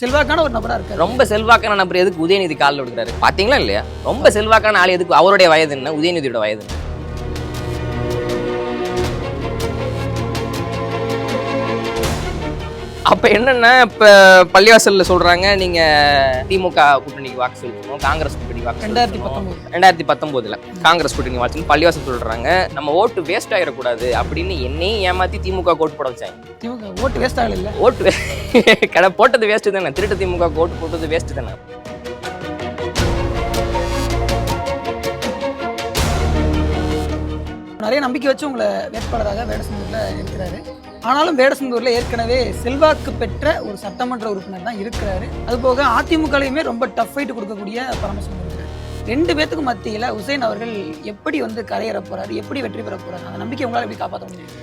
செல்வாக்கான ஒரு நபரா இருக்காரு. ரொம்ப செல்வாக்கான நபர் எதுக்கு உதயநிதி காலில் விடுக்கிறாரு பாத்தீங்களா இல்லையா? ரொம்ப செல்வாக்கான ஆள் எதுக்கு? அவருடைய வயது என்ன, உதயநிதியோட வயது என்ன? அப்ப என்னன்னா, இப்ப பள்ளிவாசல்ல சொல்றாங்க நீங்க திமுக கூட்டணிக்கு வாக்கு செலுத்தணும், காங்கிரஸ் கூட்டணிக்கு வாக்கு 2019 காங்கிரஸ் கூட்டணி வாக்கு பள்ளிவாசல் சொல்றாங்க. நம்ம ஓட்டு வேஸ்ட் ஆயிடக்கூடாது அப்படின்னு என்னையும் ஏமாத்தி திமுக ஓட்டு போட வச்சாங்க. திமுக ஓட்டு வேஸ்ட் ஆகல இல்ல? ஓட்டு கடை போட்டது வேஸ்ட் தானே, திருட்டு திமுக ஓட்டு போட்டது வேஸ்ட் தானே. நிறைய நம்பிக்கை வச்சு உங்களை வேட்பாளராக வேடசந்தூர்ல இருக்கிறாரு. ஆனாலும் வேடசந்தூர்ல ஏற்கனவே செல்வாக்கு பெற்ற ஒரு சட்டமன்ற உறுப்பினர் தான் இருக்கிறாரு. அதுபோக அதிமுகலையுமே ரொம்ப டஃப் ஃபைட் கொடுக்கக்கூடிய பரமசிவம் இருக்கிறார். 2 பேத்துக்கும் மத்தியில உசேன் அவர்கள் எப்படி கரையேற போறாரு, எப்படி வெற்றி பெற போறாரு, அந்த நம்பிக்கை உங்களால் எப்படி காப்பாற்ற முடியும்?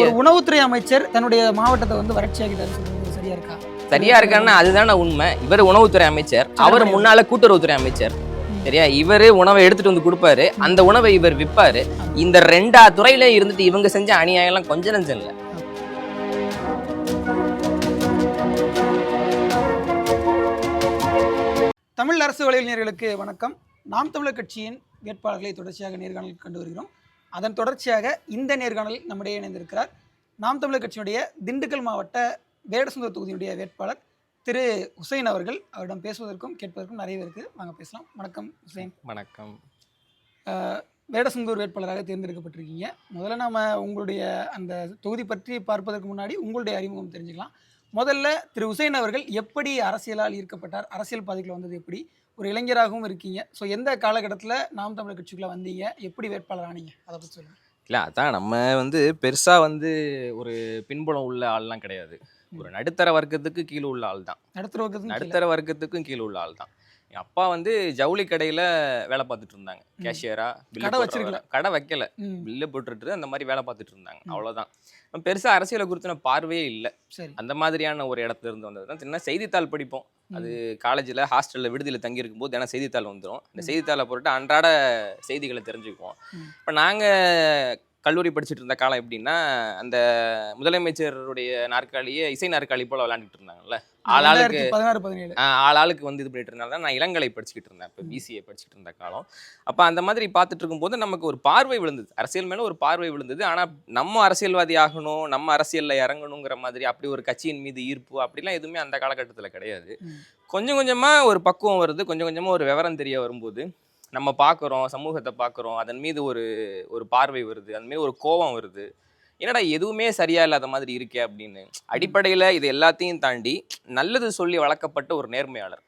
ஒரு உணவுத்துறை அமைச்சர் தன்னுடைய மாவட்டத்தை வறட்சியாக்கிட்டாரு சொல்றது சரியா இருக்கா? சரியா இருக்கான்னா அதுதானே உண்மை. இவர் உணவுத்துறை அமைச்சர், அவர் முன்னால கூட்டுறவுத்துறை அமைச்சர். சரியா? இவரு உணவை எடுத்துட்டு வந்து கொடுப்பாரு, அந்த உணவை இவர் விற்பாரு. இந்த 2 துறையில இருந்துட்டு இவங்க செஞ்ச அநியாயம் எல்லாம் கொஞ்சம் நஞ்சம் இல்ல. தமிழ் அரசு வலைஞர்களுக்கு வணக்கம். நாம் தமிழர் கட்சியின் வேட்பாளர்களை தொடர்ச்சியாக நேர்காணல் கண்டு வருகிறோம். அதன் தொடர்ச்சியாக இந்த நேர்காணல் நம்முடைய இணைந்திருக்கிறார் நாம் தமிழர் கட்சியினுடைய திண்டுக்கல் மாவட்ட வேடசந்தூர் தொகுதியுடைய வேட்பாளர் திரு உசேன் அவர்கள். அவரிடம் பேசுவதற்கும் கேட்பதற்கும் நிறைய இருக்கு. வாங்க பேசலாம். வணக்கம் உசேன். வணக்கம். வேடசந்தூர் வேட்பாளராக தேர்ந்தெடுக்கப்பட்டிருக்கீங்க. முதல்ல நாம உங்களுடைய அந்த தொகுதி பற்றி பார்ப்பதற்கு முன்னாடி உங்களுடைய அறிமுகம் தெரிஞ்சுக்கலாம். முதல்ல திரு உசேன் அவர்கள் எப்படி அரசியலால் ஈர்க்கப்பட்டார், அரசியல் பாதைக்குள்ள வந்தது எப்படி, ஒரு இளைஞராகவும் இருக்கீங்க. ஸோ எந்த காலகட்டத்தில் நாம் தமிழர் கட்சிக்குள்ள வந்தீங்க, எப்படி வேட்பாளர் ஆனீங்க, அதை பற்றி சொல்லுங்கள். இல்லை, அதான் நம்ம பெருசாக ஒரு பின்புலம் உள்ள ஆள்லாம் கிடையாது. ஒரு நடுத்தர வர்க்கத்துக்கு கீழே உள்ள ஆள் தான். நடுத்தர வர்க்கத்துக்கும் கீழே உள்ள ஆள் தான். என் அப்பா ஜவுளி கடையில் வேலை பார்த்துட்டு இருந்தாங்க, கேஷியரா. கடை வைக்கல, பில்லு போட்டுட்டு அந்த மாதிரி வேலை பார்த்துட்டு இருந்தாங்க, அவ்வளோதான். பெருசாக அரசியலை குறித்து பார்வையே இல்லை. அந்த மாதிரியான ஒரு இடத்துல இருந்து வந்தது தான். சின்ன செய்தித்தாள் படிப்போம். அது காலேஜில் ஹாஸ்டலில் விடுதியில் தங்கி இருக்கும்போது தினம் செய்தித்தாள் வந்துடும். இந்த செய்தித்தாளை போட்டு அன்றாட செய்திகளை தெரிஞ்சுக்குவோம். இப்போ நாங்கள் கல்லூரி படிச்சுட்டு இருந்த காலம் எப்படின்னா, அந்த முதலமைச்சருடைய நாற்காலியே இசை நாற்காலி போல விளையாண்டுட்டு இருந்தாங்கல்ல, ஆளாளுக்கு இது பண்ணிட்டு இருந்தாலும் நான் இளங்கலை படிச்சுக்கிட்டு இருந்தேன். இப்போ பிசிஏ படிச்சுட்டு இருந்த காலம். அப்போ அந்த மாதிரி பார்த்துட்டு இருக்கும்போது நமக்கு ஒரு பார்வை விழுந்தது, அரசியல் மேலே ஒரு பார்வை விழுந்தது. ஆனால் நம்ம அரசியல்வாதி ஆகணும், நம்ம அரசியலில் இறங்கணுங்கிற மாதிரி அப்படி ஒரு கட்சியின் மீது ஈர்ப்பு அப்படிலாம் எதுவுமே அந்த காலகட்டத்தில் கிடையாது. கொஞ்சம் கொஞ்சமாக ஒரு பக்குவம் வருது, கொஞ்சம் கொஞ்சமாக ஒரு விவரம் தெரிய வரும்போது நம்ம பார்க்குறோம், சமூகத்தை பார்க்குறோம், அதன் மீது ஒரு பார்வை வருது, அதன் மீது ஒரு கோபம் வருது. என்னடா எதுவுமே சரியா இல்லாத மாதிரி இருக்கே அப்படின்னு. அடிப்படையில் இது எல்லாத்தையும் தாண்டி நல்லது சொல்லி வளர்க்கப்பட்ட ஒரு நேர்மையாளர்.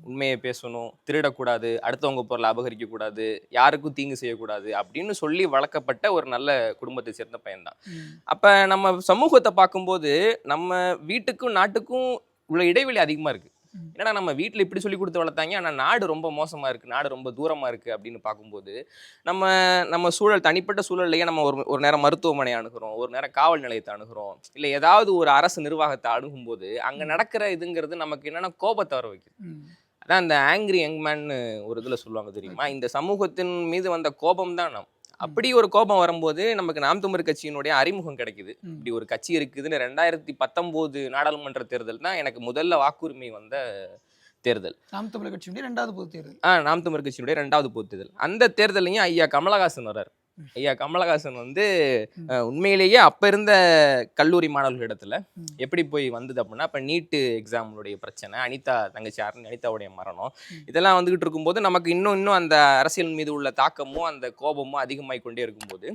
உண்மையை பேசணும், திருடக்கூடாது, அடுத்தவங்க பொருளை அபகரிக்கக்கூடாது, யாருக்கும் தீங்கு செய்யக்கூடாது அப்படின்னு சொல்லி வளர்க்கப்பட்ட ஒரு நல்ல குடும்பத்தை சேர்ந்த பையன்தான். அப்போ நம்ம சமூகத்தை பார்க்கும்போது நம்ம வீட்டுக்கும் நாட்டுக்கும் உள்ள இடைவெளி அதிகமாக இருக்குது. ஏன்னா நம்ம வீட்டில் இப்படி சொல்லி கொடுத்து வளர்த்தாங்க, ஆனால் நாடு ரொம்ப மோசமாக இருக்குது, நாடு ரொம்ப தூரமாக இருக்குது அப்படின்னு பார்க்கும்போது நம்ம சூழல், தனிப்பட்ட சூழல்லையே நம்ம ஒரு நேரம் மருத்துவமனை அணுகிறோம், ஒரு நேரம் காவல் நிலையத்தை அணுகிறோம், இல்லை ஏதாவது ஒரு அரசு நிர்வாகத்தை அணுகும்போது அங்கே நடக்கிற இதுங்கிறது நமக்கு என்னென்னா கோபத்தை வர வைக்குது. அதான் இந்த ஆங்கிரி யங்மேன்னு ஒரு இதில் சொல்லுவாங்க தெரியுமா, இந்த சமூகத்தின் மீது வந்த கோபம் தான் அப்படி ஒரு கோபம் வரும்போது நமக்கு நாம் தமிழர் கட்சியினுடைய அறிமுகம் கிடைக்குது. இப்படி ஒரு கட்சி இருக்குதுன்னு 2019 நாடாளுமன்ற தேர்தல் தான் எனக்கு முதல்ல வாக்குரிமை வந்த தேர்தல். நாம் தமிழர் கட்சியினுடைய 2வது பொது தேர்தல். நாம் தமிழர் கட்சியினுடைய 2வது பொது தேர்தல். அந்த தேர்தலையும் ஐயா கமலஹாசன் வர்றார். ஐயா கமலஹாசன் உண்மையிலேயே அப்ப இருந்த கல்லூரி மாணவர்களிடத்துல எப்படி போய் வந்தது அப்படின்னா, இப்ப நீட்டு எக்ஸாமுடைய பிரச்சனை, அனிதா தங்கச்சி அனிதாவுடைய மரணம், இதெல்லாம் வந்துகிட்டு இருக்கும்போது நமக்கு இன்னும் அந்த அரசியல் மீது உள்ள தாக்கமும் அந்த கோபமும் அதிகமாகி கொண்டே இருக்கும்போது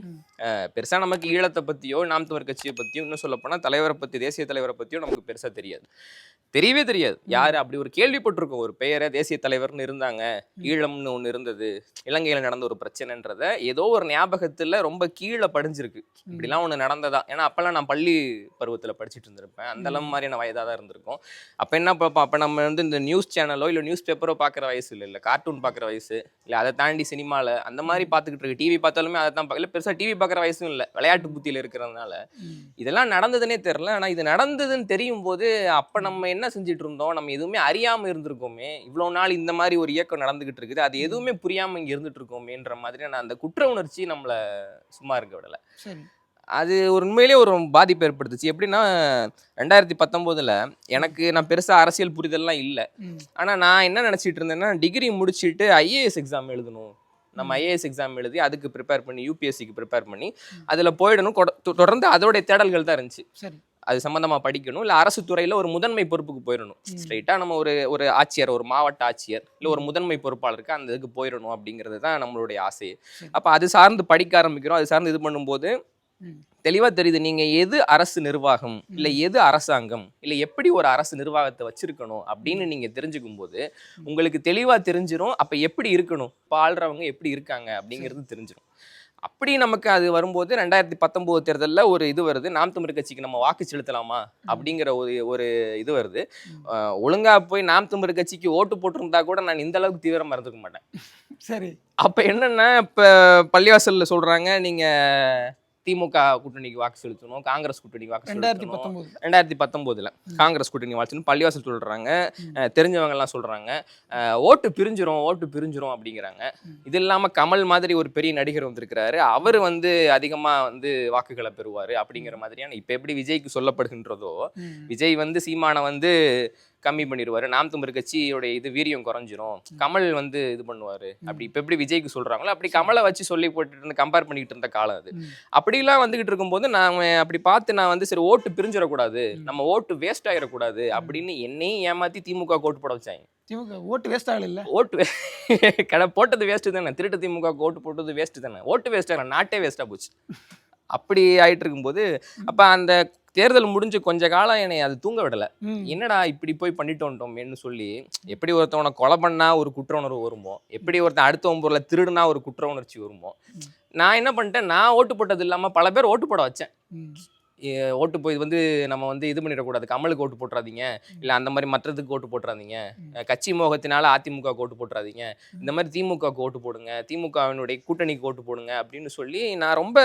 பெருசா நமக்கு ஈழத்தை பத்தியோ நாம் தமிழர் கட்சியை பத்தியோ, இன்னும் சொல்ல போனா தலைவரை பத்தி, தேசிய தலைவரை பத்தியோ நமக்கு பெருசா தெரியவே தெரியாது. யாரு அப்படி ஒரு கேள்விப்பட்டிருக்கோம், ஒரு பெயரை தேசிய தலைவர்னு இருந்தாங்க, ஈழம்னு ஒண்ணு இருந்தது, இலங்கையில நடந்த ஒரு பிரச்சனைன்றத ஏதோ ஒரு ஞாபகத்துல ரொம்ப கீழே படிஞ்சிருக்கு. இப்படிலாம் ஒண்ணு நடந்ததா. ஏன்னா அப்பெல்லாம் நான் பள்ளி பருவத்துல படிச்சுட்டு இருந்திருப்பேன், அந்த அளவு மாதிரியான வயதா தான் இருந்திருக்கும். அப்ப என்ன பார்ப்போம், அப்ப நம்ம இந்த நியூஸ் சேனலோ இல்ல நியூஸ் பேப்பரோ பாக்குற வயசு இல்ல கார்ட்டூன் பாக்குற வயசு இல்ல, அதை தாண்டி சினிமால அந்த மாதிரி பாத்துக்கிட்டு இருக்கு. டிவி பார்த்தாலுமே அதை தான் இல்ல, பெருசா டிவி பாக்குற வயசும் இல்ல, விளையாட்டு புத்தியில இருக்கிறதுனால இதெல்லாம் நடந்ததுன்னே தெரியல. ஆனா இது நடந்ததுன்னு தெரியும் போது அப்ப நம்ம என்ன செஞ்சுட்டு இருந்தோம், நம்ம எதுவுமே அறியாம இருந்திருக்கோமே, இவ்வளவு நாள் இந்த மாதிரி ஒரு இயக்கம் நடந்துகிட்டு இருக்குது, அது எதுவுமே புரியாம இங்க இருந்துட்டு இருக்கோமேன்ற மாதிரி அந்த குற்ற உணர்ச்சி நம்மள சும்மா இருக்க விடல. அது ஒரு உண்மையிலேயே ஒரு பாதிப்பு ஏற்படுத்துச்சு. எப்படின்னா 2019 நான் பெருசா அரசியல் புரிதல்லாம் இல்ல. ஆனா நான் என்ன நினைச்சிட்டு இருந்தேன்னா, டிகிரி முடிச்சிட்டு ஐஏஎஸ் எக்ஸாம் எழுதணும். நம்ம ஐஏஎஸ் எக்ஸாம் எழுதி அதுக்கு ப்ரிப்பேர் பண்ணி யூபிஎஸ்சிக்கு ப்ரிப்பேர் பண்ணி அதுல போயிடணும். தொடர்ந்து அதோடைய தேடல்கள் தான் இருந்துச்சு. சரி. அது சம்பந்தமா படிக்கணும், இல்ல அரசு துறையில ஒரு முதன்மை பொறுப்புக்கு போயிடணும். ஸ்ட்ரைட்டா நம்ம ஒரு ஆட்சியர், ஒரு மாவட்ட ஆட்சியர், இல்ல ஒரு முதன்மை பொறுப்பாளருக்கு அந்த இதுக்கு போயிடணும் அப்படிங்கிறது தான் நம்மளுடைய ஆசை. அப்ப அது சார்ந்து படிக்க ஆரம்பிக்கிறோம். அது சார்ந்து இது பண்ணும்போது தெளிவா தெரியுது, நீங்க எது அரசு நிர்வாகம், இல்ல எது அரசாங்கம், இல்ல எப்படி ஒரு அரசு நிர்வாகத்தை வச்சிருக்கணும் அப்படின்னு நீங்க தெரிஞ்சுக்கும் போது உங்களுக்கு தெளிவா தெரிஞ்சிடும். அப்ப எப்படி இருக்கணும், இப்ப ஆள்றவங்க எப்படி இருக்காங்க அப்படிங்கிறது தெரிஞ்சிடும். அப்படி நமக்கு அது வரும்போது 2019 தேர்தலில் ஒரு இது வருது, நாம் தமிழர் கட்சிக்கு நம்ம வாக்கு செலுத்தலாமா அப்படிங்கிற ஒரு இது வருது. ஒழுங்கா போய் நாம் தமிழர் கட்சிக்கு ஓட்டு போட்டிருந்தா கூட நான் இந்த அளவுக்கு தீவிரமா இருந்துக்க மாட்டேன். சரி. அப்ப என்னன்னா, இப்ப பள்ளிவாசல்ல சொல்றாங்க நீங்க திமுக கூட்டணிக்கு வாக்கு செலுத்தணும், காங்கிரஸ் கூட்டணிக்கு வாக்கு செலுத்தணும். 2019 காங்கிரஸ் கூட்டணி வாக்கு பள்ளிவாசல் சொல்றாங்க, தெரிஞ்சவங்க எல்லாம் சொல்றாங்க, ஓட்டு பிரிஞ்சிரும் அப்படிங்கிறாங்க. இது இல்லாம கமல் மாதிரி ஒரு பெரிய நடிகர் வந்திருக்கிறாரு, அவர் அதிகமா வாக்குகளை பெறுவாரு அப்படிங்கிற மாதிரியான இப்ப எப்படி விஜய்க்கு சொல்லப்படுகின்றதோ, விஜய் சீமானை கம்மி பண்ணிடுவாரு, நாம் தமிழர் கட்சியோட இது வீரியம் குறைஞ்சிரும், கமல் இது பண்ணுவாரு அப்படி இப்ப எப்படி விஜய்க்கு சொல்றாங்களோ அப்படி கமலை வச்சு சொல்லி போட்டு கம்பேர் பண்ணிட்டு இருந்த காலம் அது. அப்படிலாம் வந்துகிட்டு இருக்கும்போது நான் அப்படி பார்த்து நான் சரி ஓட்டு பிரிஞ்சிடக்கூடாது, நம்ம ஓட்டு வேஸ்ட் ஆகிடக்கூடாது அப்படின்னு என்னையும் ஏமாத்தி திமுக ஓட்டு போட வச்சாங்க. திமுக ஓட்டு வேஸ்ட் ஆகல, ஓட்டு கடை போட்டது வேஸ்ட் தானே, திருட்டு திமுக ஓட்டு போட்டது வேஸ்ட் தானே, ஓட்டு வேஸ்ட் ஆகல, நாட்டே வேஸ்டா போச்சு. அப்படி ஆயிட்டு இருக்கும்போது அப்ப அந்த தேர்தல் முடிஞ்சு கொஞ்ச காலம் என்னை அது தூங்க விடலை. என்னடா இப்படி போய் பண்ணிட்டு வந்துட்டோம்னு சொல்லி, எப்படி ஒருத்தவனை கொலை பண்ணா ஒரு குற்ற உணர்வு வருமோ, எப்படி ஒருத்தன் அடுத்தவன் பொருளை திருடுனா ஒரு குற்ற உணர்ச்சி வருமோ, நான் என்ன பண்ணிட்டேன், நான் ஓட்டு போட்டது இல்லாம பல பேர் ஓட்டு போட வச்சேன். ஓட்டு போய் நம்ம இது பண்ணிடக்கூடாது, கமலுக்கு ஓட்டு போட்டுறாதீங்க, இல்லை அந்த மாதிரி மற்றதுக்கு ஓட்டு போட்டுறாதீங்க, கட்சி மோகத்தினால அதிமுக ஓட்டு போட்டுறாதீங்க, இந்த மாதிரி திமுக ஓட்டு போடுங்க, திமுகவினுடைய கூட்டணிக்கு ஓட்டு போடுங்க அப்படின்னு சொல்லி நான் ரொம்ப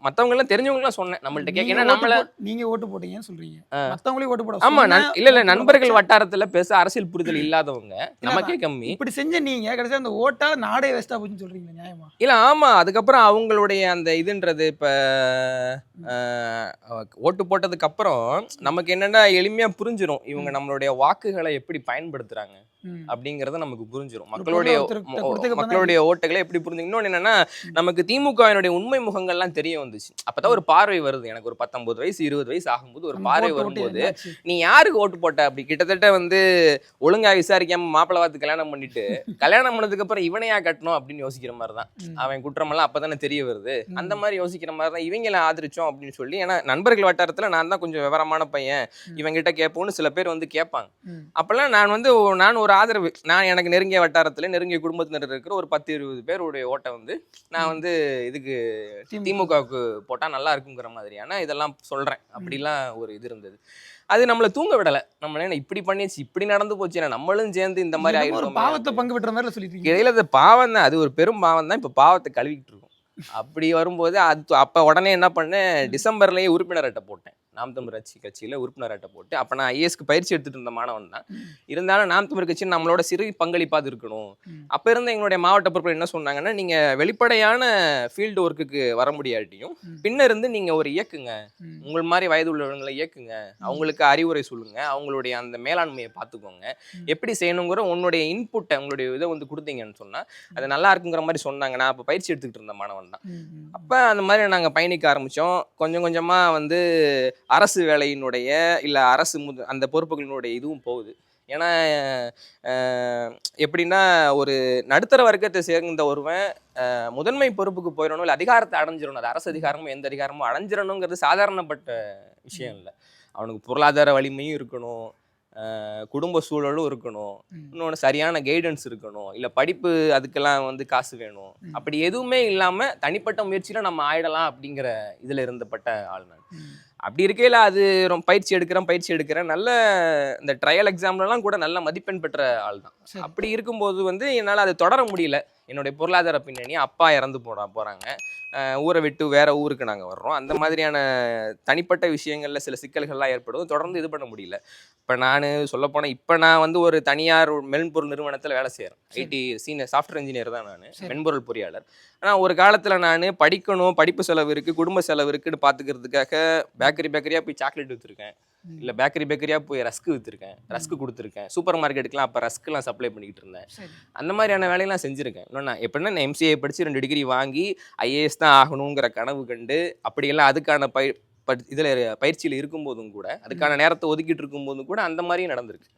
மற்றவங்க எல்லாம் தெரிஞ்சவங்களாம் சொன்னேன். நம்மள்ட்ட கேட்க நம்மள நீங்க ஓட்டு போட்டீங்கன்னு சொல்றீங்க, மற்றவங்களே ஓட்டு போட. ஆமா, இல்ல நண்பர்கள் வட்டாரத்துல பேச அரசியல் புரிதல் இல்லாதவங்க நமக்கே கம்மி. இப்படி செஞ்ச நீங்க கடைசியா அந்த ஓட்டால நாடே வேஸ்டா போச்சுன்னு சொல்றீங்க, நியாயமா? இல்ல ஆமா, அதுக்கப்புறம் அவங்களுடைய அந்த இதுன்றது இப்ப ஓட்டு போட்டதுக்கு அப்புறம் நமக்கு என்னன்னா எளிமையா புரிஞ்சிடும், இவங்க நம்மளுடைய வாக்குகளை எப்படி பயன்படுத்துறாங்க அப்படிங்கறத நமக்கு புரிஞ்சிடும். மக்களுடைய ஓட்டுகளை எப்படி புரிஞ்சு. இன்னொன்னு என்னன்னா, நமக்கு திமுகவினுடைய உண்மை முகங்கள்லாம் தெரிய வந்துச்சு. அப்பதான் ஒரு பார்வை வருது. எனக்கு ஒரு 19 வயசு 20 வயசு ஆகும்போது ஒரு பார்வை வரும்போது, நீ யாருக்கு ஓட்டு போட்ட அப்படி கிட்டத்தட்ட ஒழுங்கா விசாரிக்காம மாப்பிள்ளை பார்த்து கல்யாணம் பண்ணிட்டு, கல்யாணம் பண்ணதுக்கு அப்புறம் இவனையா கட்டணும் அப்படின்னு யோசிக்கிற மாதிரிதான். அவன் குற்றமெல்லாம் அப்பதானே தெரிய வருது. அந்த மாதிரி யோசிக்கிற மாதிரிதான் இவங்களை ஆதரிச்சோம் அப்படின்னு சொல்லி. ஏன்னா நண்பர்கள் வட்டாரத்துல நான் தான் கொஞ்சம் விவரமான பையன், இவங்கிட்ட கேட்போம்னு சில பேர் கேட்பாங்க. அப்பெல்லாம் நான் ஒரு ஆதரவு, நான் எனக்கு நெருங்கிய வட்டாரத்துல நெருங்கிய குடும்பத்தினர் இருக்கிற ஒரு 10-20 பேருடைய ஓட்டை நான் இதுக்கு திமுகவுக்கு போட்டா நல்லா இருக்குங்கிற மாதிரியான இதெல்லாம் சொல்றேன். அப்படிலாம் ஒரு இது இருந்தது. அது நம்மள தூங்க விடல. நம்மள என்ன இப்படி பண்ணிச்சு, இப்படி நடந்து போச்சு, நம்மளும் சேர்ந்து இந்த மாதிரி ஆயிடும், பாவத்தை பங்கு பெற்ற மாதிரி சொல்லிட்டு இடையில அது பாவம் தான், அது ஒரு பெரும் பாவம் தான். இப்ப பாவத்தை கழுவிக்கிட்டு இருக்கோம். அப்படி வரும்போது அப்ப உடனே என்ன பண்ணேன், டிசம்பர்லயே உறுப்பினர் அட்டை போட்டேன். நாம் தமிழர் கட்சியில உறுப்பினர் அட்டை போட்டு, அப்ப நான் ஐஏஎஸ்க்கு பயிற்சி எடுத்துட்டு இருந்த மாணவன் தான். இருந்தாலும் நாம் தமிழர் கட்சி நம்மளோட சிறு பங்களிப்பாது இருக்கணும். அப்ப இருந்த எங்களுடைய மாவட்ட பொறுப்பு என்ன சொன்னாங்கன்னா, நீங்க வெளிப்படையான ஃபீல்டு ஒர்க்குக்கு வர முடியாட்டியும் பின்ன இருந்து நீங்க ஒரு இயக்குங்க, உங்கள் மாதிரி வயது உள்ளவங்களை இயக்குங்க, அவங்களுக்கு அறிவுரை சொல்லுங்க, அவங்களுடைய அந்த மேலாண்மையை பார்த்துக்கோங்க, எப்படி செய்யணுங்கிற உன்னுடைய இன்புட்டை உங்களுடைய இதை கொடுத்தீங்கன்னு சொன்னா அது நல்லா இருக்குங்கிற மாதிரி சொன்னாங்க. நான் அப்ப பயிற்சி எடுத்துக்கிட்டு இருந்த மாணவன் தான். அப்ப அந்த மாதிரி நாங்க பயணிக்க ஆரம்பிச்சோம். கொஞ்சம் கொஞ்சமா அரசு வேலையினுடைய இல்ல அரசு அந்த பொறுப்புகளினுடைய இதுவும் போகுது. ஏன்னா எப்படின்னா, ஒரு நடுத்தர வர்க்கத்தை சேர்ந்த ஒருவன் முதன்மை பொறுப்புக்கு போயிடணும், இல்லை அதிகாரத்தை அடைஞ்சிடணும், அது அரசு அதிகாரமும் எந்த அதிகாரமும் அடைஞ்சிடணுங்கிறது சாதாரணப்பட்ட விஷயம் இல்லை. அவனுக்கு பொருளாதார வலிமையும் இருக்கணும், குடும்ப சூழலும் இருக்கணும், இன்னொன்று சரியான கைடன்ஸ் இருக்கணும், இல்லை படிப்பு அதுக்கெல்லாம் காசு வேணும். அப்படி எதுவுமே இல்லாம தனிப்பட்ட முயற்சியில நம்ம ஆயிடலாம் அப்படிங்கிற இதுல இருந்தப்பட்ட ஆள் நான். அப்படி இருக்கையில அது ரொம்ப பயிற்சி எடுக்கிறேன். நல்ல இந்த ட்ரையல் எக்ஸாம்லாம் கூட நல்ல மதிப்பெண் பெற்ற ஆள் தான். அப்படி இருக்கும்போது என்னால் அதை தொடர முடியல. என்னுடைய பொருளாதார பின்னணி, அப்பா இறந்து போறாங்க, ஊரை விட்டு வேற ஊருக்கு நாங்கள் வர்றோம். அந்த மாதிரியான தனிப்பட்ட விஷயங்களில் சில சிக்கல்கள்லாம் ஏற்படும். தொடர்ந்து இது பண்ண முடியல. இப்போ நான் சொல்லப்போனால் இப்போ நான் வந்து ஒரு தனியார் மென்பொருள் நிறுவனத்தில் வேலை செய்கிறேன். ஐடி சீனியர் சாஃப்ட்வேர் இன்ஜினியர் தான் நான், மென்பொருள் பொறியாளர். ஆனால் ஒரு காலத்தில் நான் படிக்கணும், படிப்பு செலவு இருக்குது, குடும்ப செலவு இருக்குன்னு பார்த்துக்கிறதுக்காக பேக்கரியாக போய் சாக்லேட் விற்றுருக்கேன், இல்லை பேக்கரியாக போய் ரஸ்க்கு விற்றுருக்கேன், ரஸ்க்கு கொடுத்துருக்கேன். சூப்பர் மார்க்கெட்டுக்குலாம் அப்போ ரஸ்க்குலாம் சப்ளை பண்ணிக்கிட்டு இருந்தேன். அந்த மாதிரியான வேலையெல்லாம் செஞ்சுருக்கேன். இன்னும் நான் எப்படின்னா நான் எம்சிஏ படித்து 2 டிகிரி வாங்கி ஐஏஎஸ் தான் ஆகணுங்கிற கனவு கண்டு அப்படியெல்லாம் அதுக்கான இதில் பயிற்சியில் இருக்கும்போதும் கூட, அதுக்கான நேரத்தை ஒதுக்கிட்டு இருக்கும்போதும் கூட அந்த மாதிரியும் நடந்திருக்கு.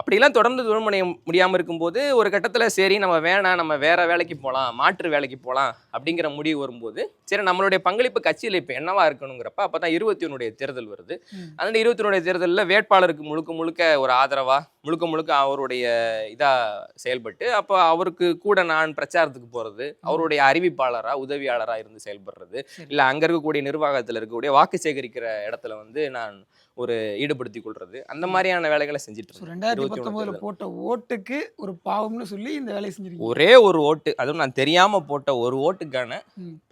அப்படிலாம் தொடர்ந்து தொழில் பண்ண முடியாமல் இருக்கும்போது ஒரு கட்டத்தில் சரி நம்ம வேணாம், நம்ம வேற வேலைக்கு போகலாம், மாற்று வேலைக்கு போகலாம் அப்படிங்கிற முடிவு வரும்போது சரி நம்மளுடைய பங்களிப்பு கட்சியில் இப்போ என்னவா இருக்கணுங்கிறப்ப அப்போ தான் 21 தேர்தல் வருது. அந்த 21 தேர்தலில் வேட்பாளருக்கு முழுக்க ஒரு ஆதரவாக முழுக்க அவருடைய இதாக செயல்பட்டு அப்போ அவருக்கு கூட நான் பிரச்சாரத்துக்கு போகிறது, அவருடைய அறிவிப்பாளராக உதவியாளராக இருந்து செயல்படுறது, இல்லை அங்கே இருக்கக்கூடிய நிர்வாகத்தில் இருக்கக்கூடிய வாக்கு சேகரிக்கிற இடத்துல வந்து நான் ஒரு ஈடுபடுத்திக் கொள்றது, அந்த மாதிரியான வேலைகளை செஞ்சுட்டு இருக்கேன். 2019 போட்ட ஓட்டுக்கு ஒரு பாவம்னு சொல்லி இந்த வேலையை செஞ்சிருக்கீங்க. ஒரே ஒரு ஓட்டு, அதுவும் நான் தெரியாம போட்ட ஒரு ஓட்டுக்கான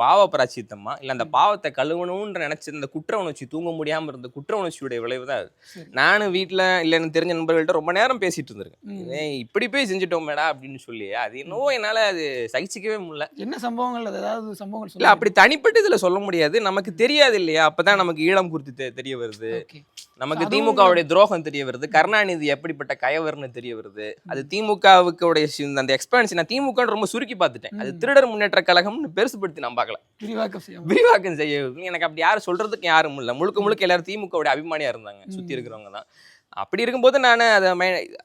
பாவ பிராச்சித்தமா, இல்ல அந்த பாவத்தை கழுவணும்ன்ற நினைச்ச இந்த குற்ற உணர்ச்சி, தூங்க முடியாம இருந்த குற்ற உணர்ச்சியுடைய விளைவு தான் அது. நானும் வீட்டுல இல்ல எனக்கு தெரிஞ்ச நண்பர்கள்ட்ட ரொம்ப நேரம் பேசிட்டு இருந்திருக்கேன், இப்படி போய் செஞ்சுட்டோம் மேடா அப்படின்னு சொல்லி. அது என்னவோ என்னால அது சகிச்சிக்கவே முடியல. என்ன சம்பவங்கள், ஏதாவது சம்பவங்கள் இல்ல அப்படி தனிப்பட்ட இதுல சொல்ல முடியாது, நமக்கு தெரியாது இல்லையா. அப்பதான் நமக்கு ஈழம் குறித்து தெரிய வருது, நமக்கு திமுகவுடைய துரோகம் தெரிய வருது, கருணாநிதி எப்படிப்பட்ட கயவர்னு தெரிய வருது. அது திமுகவுடைய அந்த எக்ஸ்பான்ஷன் நான் திமுக ரொம்ப சுருக்கி பார்த்துட்டேன். அது திருடர் முன்னேற்ற கழகம்னு பெருசுபடுத்தி நான் பார்க்கல, விரிவாக்கம் செய்ய எனக்கு அப்படி யாரும் சொல்றதுக்கு யாரும் இல்லை. முழுக்க எல்லாரும் திமுகவுடைய அபிமானியா இருந்தாங்க, சுத்தி இருக்கிறவங்க தான். அப்படி இருக்கும்போது நான் அது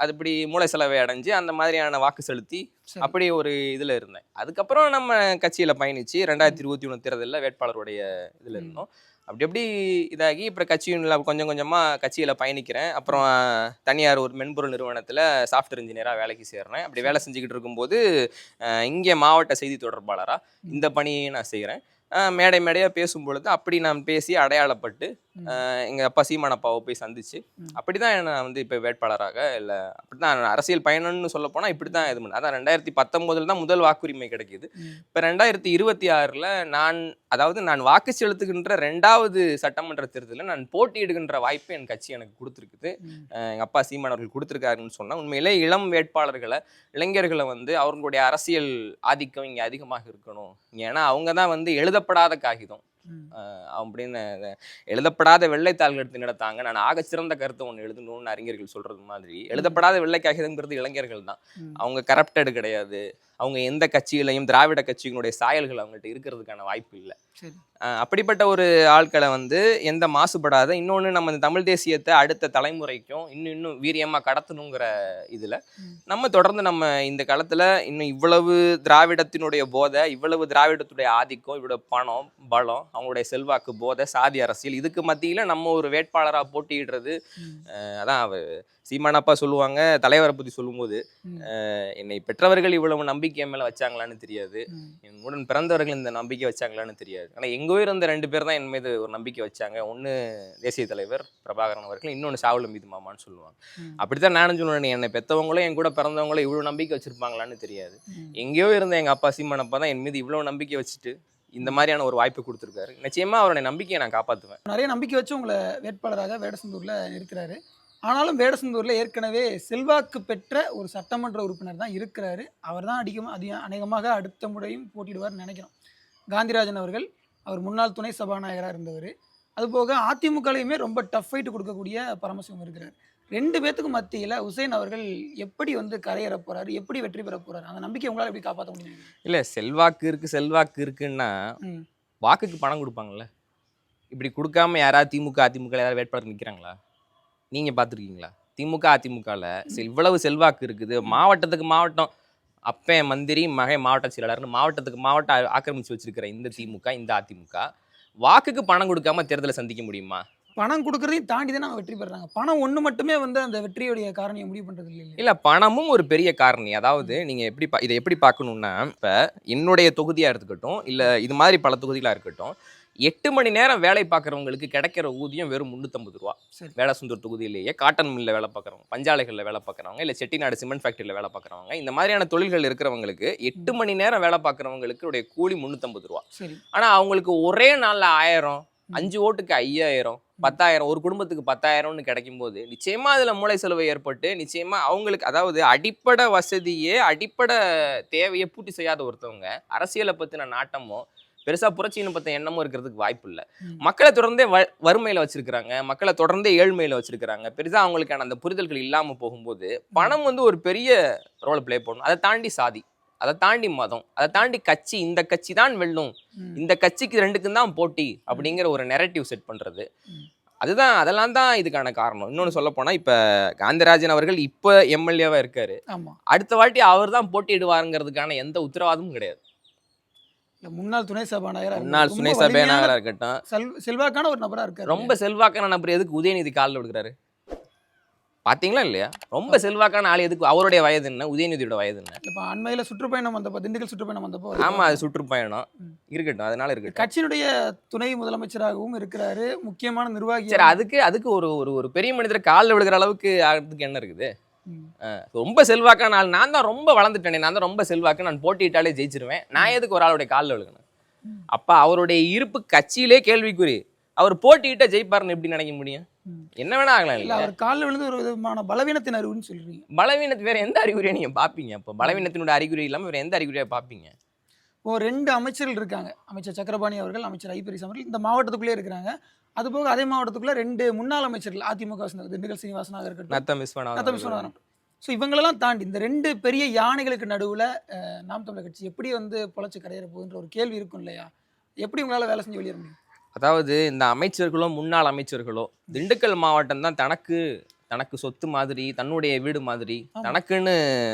அப்படி மூளை செலவை அடைஞ்சு அந்த மாதிரியான வாக்கு செலுத்தி அப்படி ஒரு இதுல இருந்தேன். அதுக்கப்புறம் நம்ம கட்சியில பயணிச்சு 2021 தேர்தலில் வேட்பாளருடைய இதுல இருந்தோம். அப்படி இதாகி இப்போ கட்சியில் கொஞ்சம் கொஞ்சமாக கட்சியில் பயணிக்கிறேன். அப்புறம் தனியார் ஒரு மென்பொருள் நிறுவனத்தில் சாஃப்ட்வேர் இன்ஜினியராக வேலைக்கு சேர்றேன். அப்படி வேலை செஞ்சுக்கிட்டு இருக்கும்போது இங்கே மாவட்ட செய்தி தொடர்பாளராக இந்த பணியை நான் செய்கிறேன். மேடையாக பேசும்பொழுது அப்படி நான் பேசி அடையாளப்பட்டு எங்கள் அப்பா சீமான் அப்பாவை போய் சந்திச்சு அப்படி தான் நான் வந்து இப்போ வேட்பாளராக இல்லை அப்படி தான் அரசியல் பயணம்னு சொல்ல போனால் இப்படி தான் இது பண்ணேன். அதான் 2019 தான் முதல் வாக்குரிமை கிடைக்கிது. இப்போ 2026 நான் வாக்கு செலுத்துகின்ற 2வது சட்டமன்ற தேர்தலில் நான் போட்டியிடுகின்ற வாய்ப்பு என் கட்சி எனக்கு கொடுத்துருக்குது. எங்கள் அப்பா சீமான் அவர்கள் கொடுத்துருக்காருன்னு சொன்னால் உண்மையிலே இளம் வேட்பாளர்களை, இளைஞர்களை வந்து அவர்களுடைய அரசியல் ஆதிக்கம் இங்கே அதிகமாக இருக்கணும். ஏன்னா அவங்க தான் வந்து எழுதப்படாத காகிதம் அப்படின்னு, எழுதப்படாத வெள்ளைத்தாள்கள் எடுத்து நடத்தாங்க. நான் ஆக சிறந்த கருத்தை ஒன்று எழுதணும்னு அறிஞர்கள் சொல்றது மாதிரி எழுதப்படாத வெள்ளை காகிதங்கிறது இளைஞர்கள் தான். அவங்க கரப்டடு கிடையாது, அவங்க எந்த கட்சிகளையும் திராவிட கட்சிகளுடைய சாயல்கள் அவங்கள்ட்ட இருக்கிறதுக்கான வாய்ப்பு இல்லை. அப்படிப்பட்ட ஒரு ஆட்களை வந்து எந்த மாசுபடாத இன்னொன்று நம்ம இந்த தமிழ் தேசியத்தை அடுத்த தலைமுறைக்கும் இன்னும் வீரியமாக கடத்தணுங்கிற இதில் நம்ம தொடர்ந்து நம்ம இந்த காலத்தில் இன்னும் இவ்வளவு திராவிடத்தினுடைய போதை, இவ்வளவு திராவிடத்துடைய ஆதிக்கம், இவ்வளவு பணம் பலம், அவங்களுடைய செல்வாக்கு, போதை, சாதி அரசியல், இதுக்கு மத்தியில் நம்ம ஒரு வேட்பாளராக போட்டியிடுறது. அதான் சீமானப்பா சொல்லுவாங்க, தலைவரை பற்றி சொல்லும்போது, என்னை பெற்றவர்கள் இவ்வளவு நம்பிக்கை மேலே வச்சாங்களான்னு தெரியாது, என் உடன் பிறந்தவர்கள் இந்த நம்பிக்கை வச்சாங்களான்னு தெரியாது. ஆனால் எங்கோ இருந்த 2 பேர் தான் என் மீது ஒரு நம்பிக்கை வச்சாங்க. ஒன்று தேசிய தலைவர் பிரபாகரன் அவர்கள், இன்னொன்று சாவுல மீது மாமான்னு சொல்லுவாங்க. அப்படித்தான் நானும் சொல்லுவேன், என்னை பெற்றவங்களும் என் கூட பிறந்தவங்களும் இவ்வளோ நம்பிக்கை வச்சிருப்பாங்களான்னு தெரியாது. எங்கேயோ இருந்த எங்கள் அப்பா சீமானப்பா தான் என் மீது இவ்வளோ நம்பிக்கை வச்சுட்டு இந்த மாதிரியான ஒரு வாய்ப்பு கொடுத்துருக்காரு. நிச்சயமா அவருடைய நம்பிக்கையை நான் காப்பாற்றுவேன். நிறைய நம்பிக்கை வச்சு உங்களை வேட்பாளராக வேடசந்தூர்ல இருக்கிறாரு. ஆனாலும் வேடசந்தூர்ல ஏற்கனவே செல்வாக்கு பெற்ற ஒரு சட்டமன்ற உறுப்பினர் தான் இருக்கிறாரு. அவர் தான் அநேகமாக அடுத்த முறையும் போட்டியிடுவார்னு நினைக்கிறோம். காந்திராஜன் அவர்கள், அவர் முன்னாள் துணை சபாநாயகராக இருந்தவர். அதுபோக அதிமுகலையுமே ரொம்ப டஃப் ஃபைட் கொடுக்கக்கூடிய பரமசிவம் இருக்கிறார். 2 பேத்துக்கும் மத்தியில் உசேன் அவர்கள் எப்படி வந்து கரையேற போறாரு, எப்படி வெற்றி பெற போறாரு, அந்த நம்பிக்கை உங்களால் எப்படி காப்பாற்ற முடியும்? இல்லை, செல்வாக்கு இருக்குன்னா வாக்குக்கு பணம் கொடுப்பாங்கல்ல. இப்படி கொடுக்காம யாராவது அதிமுக யாராவது வேட்பாளர் நிற்கிறாங்களா? நீங்கள் பார்த்துருக்கீங்களா? அதிமுகவில் இவ்வளவு செல்வாக்கு இருக்குது, மாவட்டத்துக்கு மாவட்டம் அப்பன் மந்திரி மகன் மாவட்ட செயலாளர்னு மாவட்டத்துக்கு மாவட்டம் ஆக்கிரமிச்சு வச்சிருக்கிற இந்த திமுக, இந்த அதிமுக வாக்குக்கு பணம் கொடுக்காம தேர்தலை சந்திக்க முடியுமா? பணம் கொடுக்கறதையும் தாண்டி தான் வெற்றி பெறாங்க. பணம் ஒன்று மட்டுமே வந்து அந்த வெற்றியுடைய காரணியை முடிவு பண்ணுறது இல்லை. இல்லை, பணமும் ஒரு பெரிய காரணி. அதாவது நீங்கள் இதை எப்படி பார்க்கணுன்னா, இப்போ என்னுடைய தொகுதியாக எடுத்துக்கட்டும், இல்லை இது மாதிரி பல தொகுதிகளாக இருக்கட்டும், 8 மணி நேரம் வேலை பார்க்குறவங்களுக்கு கிடைக்கிற ஊதியம் வெறும் 350 ரூபா. சரி. வேடசந்தூர் தொகுதியிலேயே காட்டன் மில்லில் வேலை பார்க்குறவங்க, பஞ்சாலைகளில் வேலை பார்க்குறவங்க, இல்லை செட்டிநாடு சிமெண்ட் ஃபேக்டரியில் வேலை பார்க்குறவங்க, இந்த மாதிரியான தொழில்கள் இருக்கிறவங்களுக்கு 8 மணி நேரம் வேலை பார்க்குறவங்களுக்கு கூலி 350 ரூபா. சரி. ஆனால் அவங்களுக்கு ஒரே நாளில் 1000, 5 ஓட்டுக்கு 5000, 10,000, ஒரு குடும்பத்துக்கு 10,000ன்னு கிடைக்கும் போது நிச்சயமா அதுல மூளை செலவு ஏற்பட்டு நிச்சயமா அவங்களுக்கு, அதாவது அடிப்படை வசதியே அடிப்படை தேவையை பூர்த்தி செய்யாத ஒருத்தவங்க அரசியலை பத்தின நாட்டமோ பெருசா புரட்சின்னு பத்த எண்ணமும் இருக்கிறதுக்கு வாய்ப்பு இல்லை. மக்களை தொடர்ந்தே வறுமையில வச்சிருக்கிறாங்க, மக்களை தொடர்ந்தே ஏழ்மையில வச்சிருக்கிறாங்க. பெருசா அவங்களுக்கான அந்த புரிதல்கள் இல்லாம போகும்போது பணம் வந்து ஒரு பெரிய ரோல் பிளே பண்ணணும். அதை தாண்டி சாதி, அதை தாண்டி மதம், அதை தாண்டி கட்சி, இந்த கட்சி தான் வெல்லும், இந்த கட்சிக்கு ரெண்டுக்கும் தான் போட்டி அப்படிங்கிற ஒரு நெரட்டிவ் செட் பண்றது, அதுதான் அதெல்லாம் தான் இதுக்கான காரணம். இன்னொன்னு சொல்ல போனா இப்ப காந்திராஜன் அவர்கள் இப்ப எம்எல்ஏவா இருக்காரு, அடுத்த வாட்டி அவர் தான் போட்டியிடுவாருங்கிறதுக்கான எந்த உத்தரவாதமும் கிடையாது. முன்னாள் துணை சபாநாயகர், முன்னாள் துணை சபாநாயகரா இருக்கட்டும், செல்வாக்கான ஒரு நபரா இருக்காரு. ரொம்ப செல்வாக்கான நபர் எதுக்கு உதயநிதி காலில் விடுக்கிறாரு பாத்தீங்களா இல்லையா? ரொம்ப செல்வாக்கான ஆள் எதுக்கு? அவருடைய வயது என்ன, உதயநிதியோட வயது என்ன? இப்ப அண்மையில சுற்றுப்பயணம் வந்தப்போ, திண்டுக்கல் சுற்றுப்பயணம் வந்தப்போ, ஆமா அது சுற்றுப்பயணம் இருக்கட்டும், அதனால இருக்கட்டும். கட்சியினுடைய துணை முதலமைச்சராகவும் இருக்கிறாரு, முக்கியமான நிர்வாகி. சரி, அதுக்கு ஒரு ஒரு பெரிய மனிதரை காலில் விழுகிற அளவுக்கு அதுக்கு என்ன இருக்குது? ரொம்ப செல்வாக்கான ஆள், நான் தான் ரொம்ப வளர்ந்துட்டேனே, நான் தான் ரொம்ப செல்வாக்கு, நான் போட்டியிட்டாலே ஜெயிச்சிருவேன், நான் எதுக்கு ஒரு ஆளுடைய காலில் விழுகணும்? அப்ப அவருடைய இருப்பு கட்சியிலே கேள்விக்குறி. அவர் போட்டியிட்ட ஜெயிப்பாருன்னு எப்படி நினைக்க முடியும்? என்ன வேணா ஆகலாம் இல்ல. அவர் காலில் விழுந்து ஒரு விதமான பலவீனத்தின் அறிகுறின்னு சொல்றீங்க. பலவீனத்து வேற எந்த அறிகுறியை நீங்க பாப்பீங்க? அப்போ பலவீனத்தினுடைய அறிகுறி இல்லாம வேற எந்த அறிகுறியா பாப்பீங்க? இப்போ 2 அமைச்சர்கள் இருக்காங்க, அமைச்சர் சக்கரபாணி அவர்கள், அமைச்சர் ஐ பெரியசாமி அவர்கள் இந்த மாவட்டத்துக்குள்ளே இருக்கிறாங்க. அது போக அதே மாவட்டத்துக்குள்ள 2 முன்னாள் அமைச்சர்கள், அதிமுக திண்டுக்கல் சீனிவாசனாக இருக்கட்டும், நத்தம் விஸ்வநாதன். ஸோ இவங்களெல்லாம் தாண்டி இந்த 2 பெரிய யானைகளுக்கு நடுவில் நாம் தமிழர் கட்சி எப்படி வந்து பொழைச்சி கரையேற போகுதுன்ற ஒரு கேள்வி இருக்கும் இல்லையா? எப்படி உங்களால் வேலை செஞ்சு வெளியேற முடியும்? அதாவது இந்த அமைச்சர்களோ முன்னாள் அமைச்சர்களோ திண்டுக்கல் மாவட்டம் தான் தனக்கு சொத்து மாதிரி, தன்னுடைய வீடு மாதிரி, தனக்குன்னு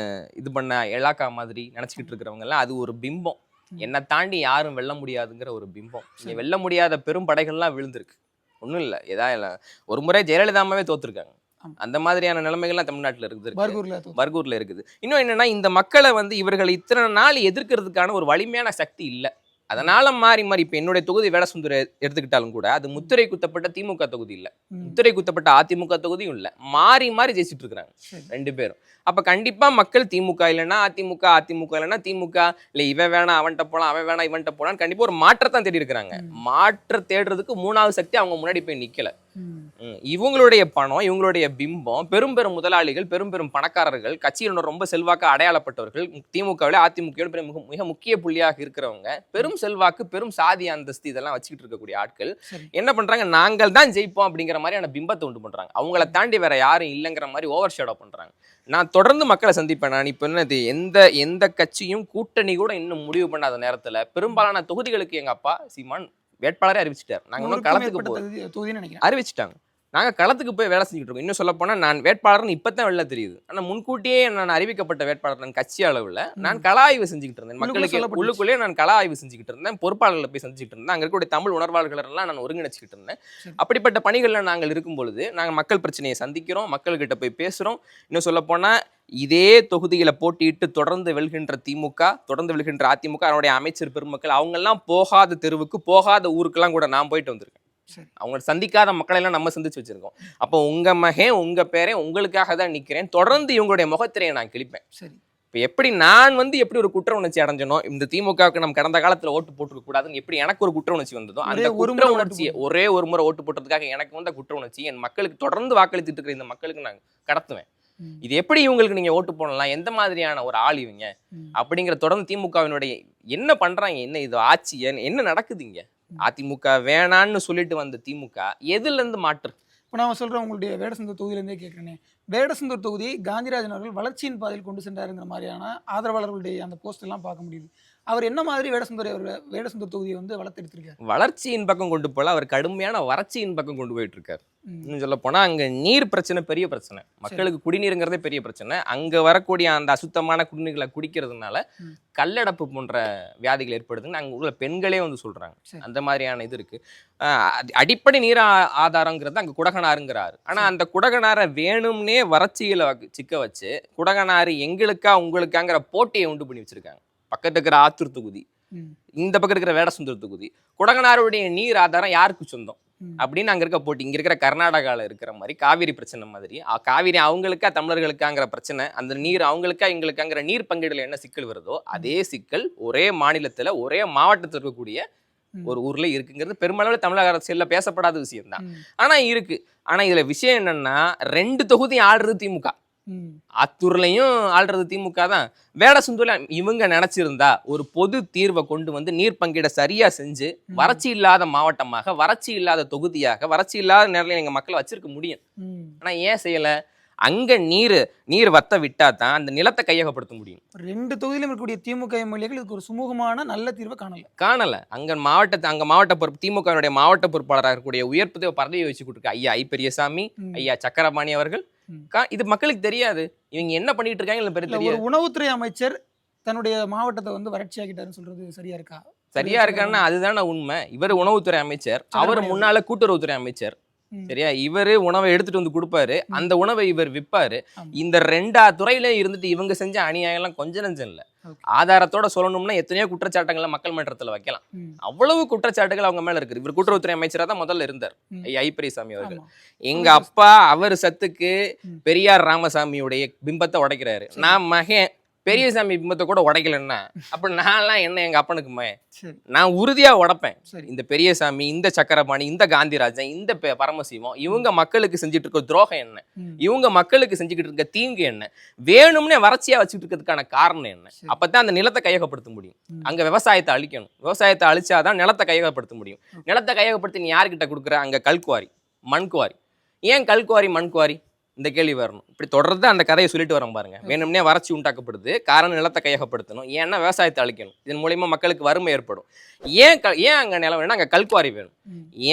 இது பண்ண இலாக்கா மாதிரி நினைச்சுக்கிட்டு இருக்கிறவங்க எல்லாம் அது ஒரு பிம்பம். என்னை தாண்டி யாரும் வெல்ல முடியாதுங்கிற ஒரு பிம்பம். வெல்ல முடியாத பெரும் படைகள்லாம் விழுந்திருக்கு. ஒன்றும் இல்லை, ஒரு முறை ஜெயலலிதாமாவே தோத்துருக்காங்க. அந்த மாதிரியான நிலைமைகள்லாம் தமிழ்நாட்டில் இருக்குது, பர்கூர்ல இருக்குது. இன்னும் என்னன்னா, இந்த மக்களை வந்து இவர்கள் இத்தனை நாள் எதிர்க்கிறதுக்கான ஒரு வலிமையான சக்தி இல்லை. அதனால மாறி இப்ப என்னுடைய தொகுதி வேடசுந்தூர் எடுத்துக்கிட்டாலும் கூட அது முத்திரை குத்தப்பட்ட திமுக தொகுதி இல்ல, முத்திரை குத்தப்பட்ட அதிமுக தொகுதியும் இல்ல, மாறி ஜெயிச்சுட்டு இருக்கிறாங்க 2 பேரும். அப்ப கண்டிப்பா மக்கள் திமுக இல்லைன்னா அதிமுக, அதிமுக இல்லைன்னா திமுக, இல்ல இவன் வேணா அவன்கிட்ட போலாம், அவன் வேணா இவன்கிட்ட போலான்னு கண்டிப்பா ஒரு மாற்றத்தான் தேடி இருக்கிறாங்க. மாற்ற தேடுறதுக்கு 3வது சக்தி அவங்க முன்னாடி போய் நிக்கல. இவங்களுடைய பணம், இவங்களுடைய பிம்பம், பெரும் முதலாளிகள், பெரும் பணக்காரர்கள், கட்சியில ரொம்ப செல்வாக்க அடையாளப்பட்டவர்கள், திமுகவில அதிமுக மிக முக்கிய புள்ளியாக இருக்கிறவங்க, பெரும் செல்வாக்கு, பெரும் சாதி அந்தஸ்து இதெல்லாம் வச்சுக்கிட்டு இருக்கக்கூடிய ஆட்கள் என்ன பண்றாங்க? நாங்கள் தான் ஜெயிப்போம் அப்படிங்கிற மாதிரியான பிம்பத்தை உண்டு பண்றாங்க. அவங்கள தாண்டி வேற யாரும் இல்லைங்கிற மாதிரி ஓவர் ஷேடோ பண்றாங்க. நான் தொடர்ந்து மக்களை சந்திப்பேன். நான் இப்ப என்னது, எந்த கட்சியும் கூட்டணி கூட இன்னும் முடிவு பண்ணாத நேரத்துல பெரும்பாலான தொகுதிகளுக்கு எங்க அப்பா சீமான் வேட்பாளரே அறிவிச்சிட்டார். நாங்க இன்னும் களத்துக்கு அறிவிச்சிட்டாங்க. நாங்க களத்துக்கு போய் வேலை செஞ்சுட்டு இருக்கோம். இன்னும் சொல்ல போனா நான் வேட்பாளர்னு இப்பதான் வெளில தெரியுது. ஆனா முன்கூட்டியே நான் அறிவிக்கப்பட்ட வேட்பாளர். நான் கட்சி அளவுல நான் கள ஆய்வு செஞ்சுக்கிட்டு இருந்தேன். மக்களுக்கு உள்ளுக்குள்ளேயே நான் கள ஆய்வு செஞ்சுக்கிட்டு இருந்தேன். பொறுப்பாளர்களை போய் செஞ்சுக்கிட்டு இருந்தேன். அங்க இருக்கக்கூடிய தமிழ் உணர்வாளர்கள் எல்லாம் நான் ஒருங்கிணைச்சிக்கிட்டு இருந்தேன். அப்படிப்பட்ட பணிகள்ல நாங்கள் இருக்கும் பொழுது நாங்க மக்கள் பிரச்சனையை சந்திக்கிறோம், மக்கள்கிட்ட போய் பேசுறோம். இன்னும் சொல்ல போனா இதே தொகுதியில போட்டியிட்டு தொடர்ந்து வெல்கின்ற திமுக, தொடர்ந்து வெல்கின்ற அதிமுக, அவருடைய அமைச்சர் பெருமக்கள் அவங்க எல்லாம் போகாத தெருவுக்கு, போகாத ஊருக்கெல்லாம் கூட நான் போயிட்டு வந்திருக்கேன். அவங்க சந்திக்காத மக்களை எல்லாம் நம்ம சந்திச்சு வச்சிருக்கோம். அப்போ உங்க மகன், உங்க பேரே உங்களுக்காக தான் நிக்கிறேன். தொடர்ந்து இவங்களுடைய முகத்திரையை நான் கிழிப்பேன். இப்போ எப்படி நான் வந்து எப்படி ஒரு குற்ற உணர்ச்சி அடைஞ்சனோ, இந்த திமுகவுக்கு நம்ம கடந்த காலத்துல ஓட்டு போட்டுக்க கூடாதுன்னு எப்படி எனக்கு ஒரு குற்ற உணர்ச்சி வந்ததோ, அந்த குற்ற உணர்ச்சியை ஒரே ஒரு முறை ஓட்டு போட்டதுக்காக எனக்கு வந்த குற்ற உணர்ச்சி என் மக்களுக்கு, தொடர்ந்து வாக்களித்துட்டு இருக்கிற இந்த மக்களுக்கு நான் கடத்துவேன். இது எப்படி இவங்களுக்கு நீங்க ஓட்டு போடலாம், எந்த மாதிரியான ஒரு ஆள் இவங்க அப்படிங்கிற தொடர்ந்து திமுகவினுடைய என்ன பண்றாங்க, என்ன இது ஆட்சி, என்ன நடக்குது இங்க? அதிமுக வேணான்னு சொல்லிட்டு வந்த திமுக எதுல இருந்து மாற்று? இப்போ நான் சொல்றேன், உங்களுடைய வேடசந்தூர் தொகுதியிலேருந்தே கேட்குறேன். வேடசந்தூர் தொகுதியை காந்திராஜன் அவர்கள் வளர்ச்சியின் பாதையில் கொண்டு சென்றாருங்கிற மாதிரியான ஆதரவாளர்களுடைய அந்த போஸ்ட் எல்லாம் பார்க்க முடியுது. அவர் என்ன மாதிரி வேடசந்தூர் தொகுதியை வந்து வளர்த்தெடுத்திருக்காரு? வளர்ச்சியின் பக்கம் கொண்டு போல, அவர் கடுமையான வறட்சியின் பக்கம் கொண்டு போயிட்டு இருக்காரு. இன்னும் சொல்ல போனா அங்க நீர் பிரச்சனை பெரிய பிரச்சனை, மக்களுக்கு குடிநீருங்கிறதே பெரிய பிரச்சனை. அங்க வரக்கூடிய அந்த அசுத்தமான குடிநீர்களை குடிக்கிறதுனால கல்லடப்பு போன்ற வியாதிகள் ஏற்படுதுன்னு அங்க உள்ள பெண்களே வந்து சொல்றாங்க. அந்த மாதிரியான இது இருக்கு. அடிப்படை நீர் ஆதாரங்கிறது அங்க குடகனாருங்கிறாரு. ஆனா அந்த குடகனாரை வேணும்னே வறட்சியில சிக்க வச்சு குடகனாறு எங்களுக்கா உங்களுக்காங்கிற போட்டியை உண்டு பண்ணி வச்சிருக்காங்க. பக்கத்து இருக்கிற ஆத்தூர் தொகுதி, இந்த பக்கம் இருக்கிற வேடசுந்தூர் தொகுதி. குடகனாருடைய நீர் ஆதாரம் யாருக்கு சொந்தம் அப்படின்னு அங்க இருக்க போட்டி. இங்க இருக்கிற கர்நாடகால இருக்கிற மாதிரி காவிரி பிரச்சனை மாதிரி காவிரி அவங்களுக்கா தமிழர்களுக்காங்கிற பிரச்சனை, அந்த நீர் அவங்களுக்கா எங்களுக்காங்கிற நீர் பங்கீடுல என்ன சிக்கல் வருதோ அதே சிக்கல் ஒரே மாநிலத்துல ஒரே மாவட்டத்தில் இருக்கக்கூடிய ஒரு ஊர்ல இருக்குங்கிறது பெருமளவில் தமிழக அரசியல்ல பேசப்படாத விஷயம் தான். ஆனா இருக்கு. ஆனா இதுல விஷயம் என்னன்னா 2 தொகுதி ஆள்றது திமுக, ஆத்தூர்லயும் ஆள்றது திமுக தான். வேடசுந்தூர்ல இவங்க நினைச்சிருந்தா ஒரு பொது தீர்வை கொண்டு வந்து நீர் பங்கீட சரியா செஞ்சு வறட்சி இல்லாத மாவட்டமாக, வறட்சி இல்லாத தொகுதியாக, வறட்சி இல்லாத நிலையில எங்க மக்களை வச்சிருக்க முடியும். ஆனா ஏன் செய்யல? அங்க நீர் வத்த விட்டா தான் அந்த நிலத்தை கையகப்படுத்த முடியும். 2 தொகுதியிலும் இருக்கக்கூடிய திமுக எம்எல்ஏக்கள் இதுக்கு ஒரு சுமூகமான நல்ல தீர்வை காணல. அங்க மாவட்ட பொறுப்பு திமுக மாவட்ட பொறுப்பாளராக இருக்கக்கூடிய உயர்ப்பு பதவியை வச்சு கொடுக்க ஐயா ஐ பெரியசாமி, ஐயா சக்கரபாணி அவர்கள். இது மக்களுக்கு தெரியாது இவங்க என்ன பண்ணிட்டு இருக்காங்க. ஒரு உணவுத்துறை அமைச்சர் தன்னுடைய மாவட்டத்தை வந்து வறட்சியாக்கிட்டாருன்னு சொல்றது சரியா இருக்கா? சரியா இருக்கான்னா அதுதானே உண்மை. இவர் உணவுத்துறை அமைச்சர், அவர் முன்னால கூட்டுறவுத்துறை அமைச்சர். சரியா? இவரு உணவை எடுத்துட்டு வந்து கொடுப்பாரு, அந்த உணவை இவர் விற்பாரு. இந்த 2 துறையில இருந்துட்டு இவங்க செஞ்ச அநியாயம் எல்லாம் கொஞ்சம் நஞ்சம் இல்ல. ஆதாரத்தோட சொல்லணும்னா எத்தனையோ குற்றச்சாட்டுகளை மக்கள் மன்றத்துல வைக்கலாம். அவ்வளவு குற்றச்சாட்டுகள் அவங்க மேல இருக்கு. இவர் கூட்டுறவுத்துறை அமைச்சரா தான் முதல்ல இருந்தார், ஐ பெரியசாமி அவர்கள். எங்க அப்பா அவர் சத்துக்கு பெரியார் ராமசாமியுடைய பிம்பத்தை உடைக்கிறாரு. நான் மகன் பெரியசாமி பிம்பத்தை கூட உடைக்கலன்னா அப்ப நான்லாம் என்ன எங்க அப்பனுக்குமே? நான் உறுதியா உடைப்பேன். இந்த பெரியசாமி, இந்த சக்கரபாணி, இந்த காந்திராஜன், இந்த பரமசிவம் இவங்க மக்களுக்கு செஞ்சுட்டு இருக்க துரோகம் என்ன, இவங்க மக்களுக்கு செஞ்சுக்கிட்டு இருக்க தீங்கு என்ன, வேணும்னே வறட்சியா வச்சுட்டு இருக்கிறதுக்கான காரணம் என்ன? அப்பதான் அந்த நிலத்தை கையகப்படுத்த முடியும். அங்க விவசாயத்தை அழிக்கணும். விவசாயத்தை அழிச்சாதான் நிலத்தை கையகப்படுத்த முடியும். நிலத்தை கையகப்படுத்தி நீ யாருக்கிட்ட கொடுக்குற? அங்க கல்குவாரி, மண்குவாரி. ஏன் கல்குவாரி மண்குவாரி? இந்த கேள்வி வரணும். இப்படி தொடர்ந்து அந்த கதையை சொல்லிட்டு வரோம் பாருங்க. வேணும்னே வறட்சி உண்டாக்கப்படுது, காரணம் நிலத்தை கையகப்படுத்தணும். ஏன்னா விவசாயத்தை அழிக்கணும். இதன் மூலியமா மக்களுக்கு வறுமை ஏற்படும். ஏன் அங்க நிலம் வேணும்? அங்க கல்குவாரி வேணும்.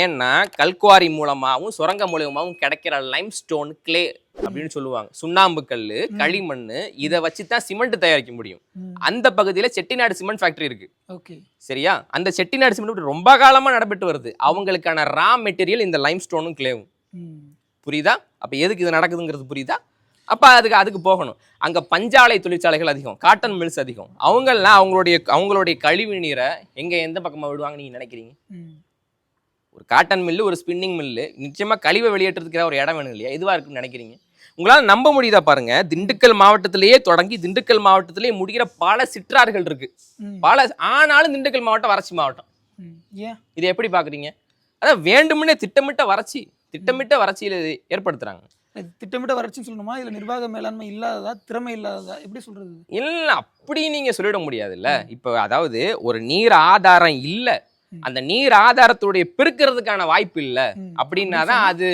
ஏன்னா கல்குவாரி மூலமாகவும் சுரங்க மூலியமாகவும் கிடைக்கிற லைம்ஸ்டோன், கிளே அப்படின்னு சொல்லுவாங்க, சுண்ணாம்பு கல்லு, களிமண், இதை வச்சுதான் சிமெண்ட் தயாரிக்க முடியும். அந்த பகுதியில செட்டிநாடு சிமெண்ட் ஃபேக்டரி இருக்கு. சரியா? அந்த செட்டிநாடு சிமெண்ட் ரொம்ப காலமா நடைபெற்று வருது. அவங்களுக்கான ரா மெட்டீரியல் இந்த லைம்ஸ்டோனும் கிளேவும். புரியுதா? அப்ப எதுக்கு இது நடக்குதுங்கிறது புரியுதா? அப்ப அதுக்கு போகணும். அங்க பஞ்சாலை தொழிற்சாலைகள் அதிகம், காட்டன் மில்ஸ் அதிகம். அவங்கெல்லாம் அவங்களுடைய கழிவு நீரை எந்த பக்கமா விடுவாங்க நீங்க நினைக்கிறீங்க? ஒரு காட்டன் மில்லு, ஒரு ஸ்பின்னிங் மில்லு, நிச்சயமா கழிவை வெளியேற்றதுக்கு ஒரு இடம் வேணும் இல்லையா? எதுவா இருக்குன்னு நினைக்கிறீங்க? உங்களால நம்ப முடியுதா? பாருங்க, திண்டுக்கல் மாவட்டத்திலேயே தொடங்கி திண்டுக்கல் மாவட்டத்திலேயே முடிகிற பல சிற்றார்கள் இருக்கு. ஆனாலும் திண்டுக்கல் மாவட்டம் வறட்சி மாவட்டம். இதை எப்படி பாக்குறீங்க? அதான் வேண்டும்னே திட்டமிட்ட வறட்சியில ஏற்படுத்துறாங்க. திட்டமிட்ட வறட்சின்னு சொல்லணுமா? இதுல நிர்வாக மேலாண்மை இல்லாததா, திறமை இல்லாததா, எப்படி சொல்றது? இல்ல அப்படி நீங்க சொல்லிட முடியாது இல்ல. இப்ப அதாவது ஒரு நீர் ஆதாரம் இல்ல, அந்த நீர் ஆதாரத்துடைய பெருக்கிறதுக்கான வாய்ப்பு இல்ல அப்படின்னாதான் அது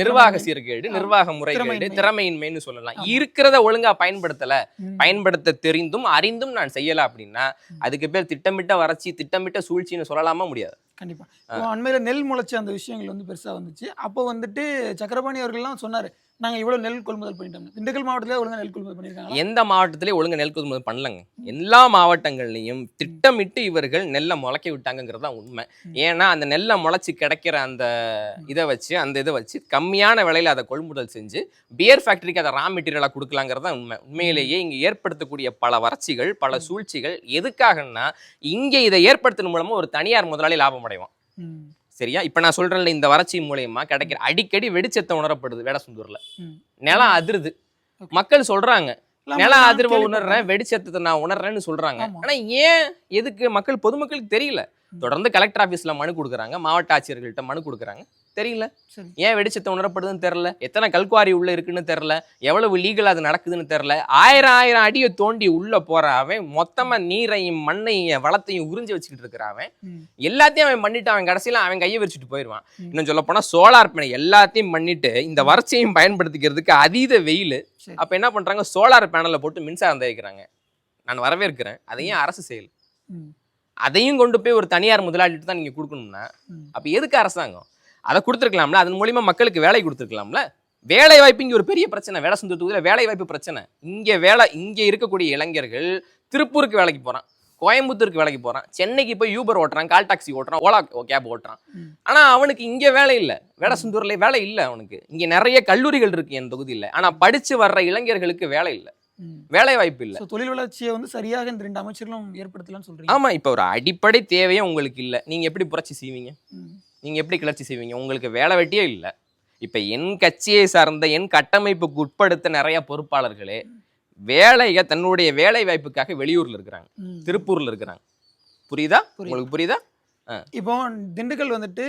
நிர்வாக சீர்கேடு, நிர்வாக முறைகேடு, திறமையின்மைன்னு சொல்லலாம். இருக்கிறத ஒழுங்கா பயன்படுத்த தெரிந்தும் அறிந்தும் நான் செய்யல அப்படின்னா அதுக்கு பேர் திட்டமிட்ட வறட்சி, திட்டமிட்ட சூழ்ச்சின்னு சொல்லலாமா? முடியாது. கண்டிப்பா. அண்மையில நெல் முளைச்ச அந்த விஷயங்கள் வந்து பெருசா வந்துச்சு. அப்போ வந்துட்டு சக்கரபாணி அவர்கள்லாம் சொன்னாரு, நாங்க இவ்வளவு நெல் கொள்முதல் பண்ணிட்டோம். திண்டுக்கல் மாவட்டத்திலே ஒழுங்கா நெல் கொள்முதல் பண்ணிருக்காங்க. எந்த மாவட்டத்திலேயே ஒழுங்கா நெல் கொள்முதல் பண்ணலங்க. எல்லா மாவட்டங்கள்லையும் திட்டமிட்டு இவர்கள் நெல்லை முளைக்க விட்டாங்கிறது தான் உண்மை. ஏன்னா அந்த நெல்லை முளைச்சு கிடைக்கிற அந்த இதை வச்சு கம்மியான விலையில அதை கொள்முதல் செஞ்சு பியர் ஃபேக்டரிக்கு அதை ரா மெட்டீரியலா கொடுக்கலாங்கிறது தான் உண்மை. உண்மையிலேயே இங்க ஏற்படுத்தக்கூடிய பல வறட்சிகள், பல சூழ்ச்சிகள் எதுக்காகன்னா இங்க இதை ஏற்படுத்தின மூலமா ஒரு தனியார் முதலாளி லாபம் அடைவான். சரியா? இப்ப நான் சொல்றேன்ல, இந்த வறட்சி மூலமா கிடைக்கிற அடிக்கடி வெடிச்சத்தை உணரப்படுது. வேடசுந்தூர்ல நிலம் அதிருது, மக்கள் சொல்றாங்க நிலம் அதிர்வை உணர்றேன், வெடிச்சத்தை நான் உணர்றேன்னு சொல்றாங்க. ஆனா ஏன், எதுக்கு மக்கள் பொதுமக்களுக்கு தெரியல. தொடர்ந்து கலெக்டர் ஆபீஸ்ல மனு கொடுக்குறாங்க, மாவட்ட ஆட்சியர்கள்ட்ட மனு கொடுக்குறாங்க, தெரியல. ஏன் வெடிச்சத்தை உணரப்படுதுன்னு தெரியல, எத்தனை கல்குவாரி உள்ள இருக்குன்னு தெரியல, எவ்வளவு லீகல் அது நடக்குதுன்னு தெரியல. ஆயிரம் அடியை தோண்டி உள்ள போற அவன் மொத்தமா நீரையும் மண்ணையும் வளத்தையும் உறிஞ்சு வச்சுக்கிட்டு இருக்கிறான். எல்லாத்தையும் அவன் பண்ணிட்டு அவன் கடைசியில அவன் கையை வச்சுட்டு போயிடுவான். இன்னும் சொல்ல போனா சோலார் பேனல் எல்லாத்தையும் பண்ணிட்டு இந்த வறட்சியையும் பயன்படுத்திக்கிறதுக்கு அதீத வெயில். அப்ப என்ன பண்றாங்க, சோலார் பேனல்ல போட்டு மின்சாரம் தயாரிக்கிறாங்க. நான் வரவேற்கிறேன். அதையும் அரசு செய்யல. அதையும் கொண்டு போய் ஒரு தனியார் முதலாளிட்டு தான் நீங்க கொடுக்கணும்னா அப்ப எதுக்கு அரசாங்கம்? அதை கொடுத்துருக்கலாம்ல, அதன் மூலியமா மக்களுக்கு வேலை கொடுத்துருக்கலாம்ல. வேலை வாய்ப்பு இங்க ஒரு பெரிய பிரச்சனை. வேடசுந்தூர் தொகுதியில வேலை வாய்ப்பு பிரச்சனை. இங்க இருக்கக்கூடிய இளைஞர்கள் திருப்பூருக்கு வேலைக்கு போறான், கோயம்புத்தூருக்கு வேலைக்கு போறான், சென்னைக்கு போய் யூபர் ஓட்டுறான், கால் டாக்ஸி ஓட்டுறான், ஓலா கேப் ஓட்டுறான். ஆனா அவனுக்கு இங்க வேலை இல்லை. வேடசுந்தூர்ல வேலை இல்லை அவனுக்கு. இங்க நிறைய கல்லூரிகள் இருக்கு என் தொகுதியில், ஆனா படிச்சு வர்ற இளைஞர்களுக்கு வேலை இல்லை. வேலை வாய்ப்பு இல்லை. தொழில் வளர்ச்சியை வந்து சரியாக இந்த 2 அமைச்சர்களும் ஏற்படுத்தலாம்னு சொல்றீங்க. ஆமா, இப்போ ஒரு அடிப்படை தேவையே உங்களுக்கு இல்லை, நீங்க எப்படி புரட்சி செய்வீங்க? நீங்க எப்படி கிளர்ச்சி செய்வீங்க? உங்களுக்கு வேலை வெட்டியே இல்லை. இப்ப என் கட்சியை சார்ந்த என் கட்டமைப்புக்கு உட்படுத்த நிறைய பொறுப்பாளர்களே தன்னுடைய வேலை வாய்ப்புக்காக வெளியூர்ல இருக்கிறாங்க, திருப்பூர்ல இருக்கிறாங்க. புரியுதா உங்களுக்கு? புரியுதா? இப்போ திண்டுக்கல் வந்துட்டு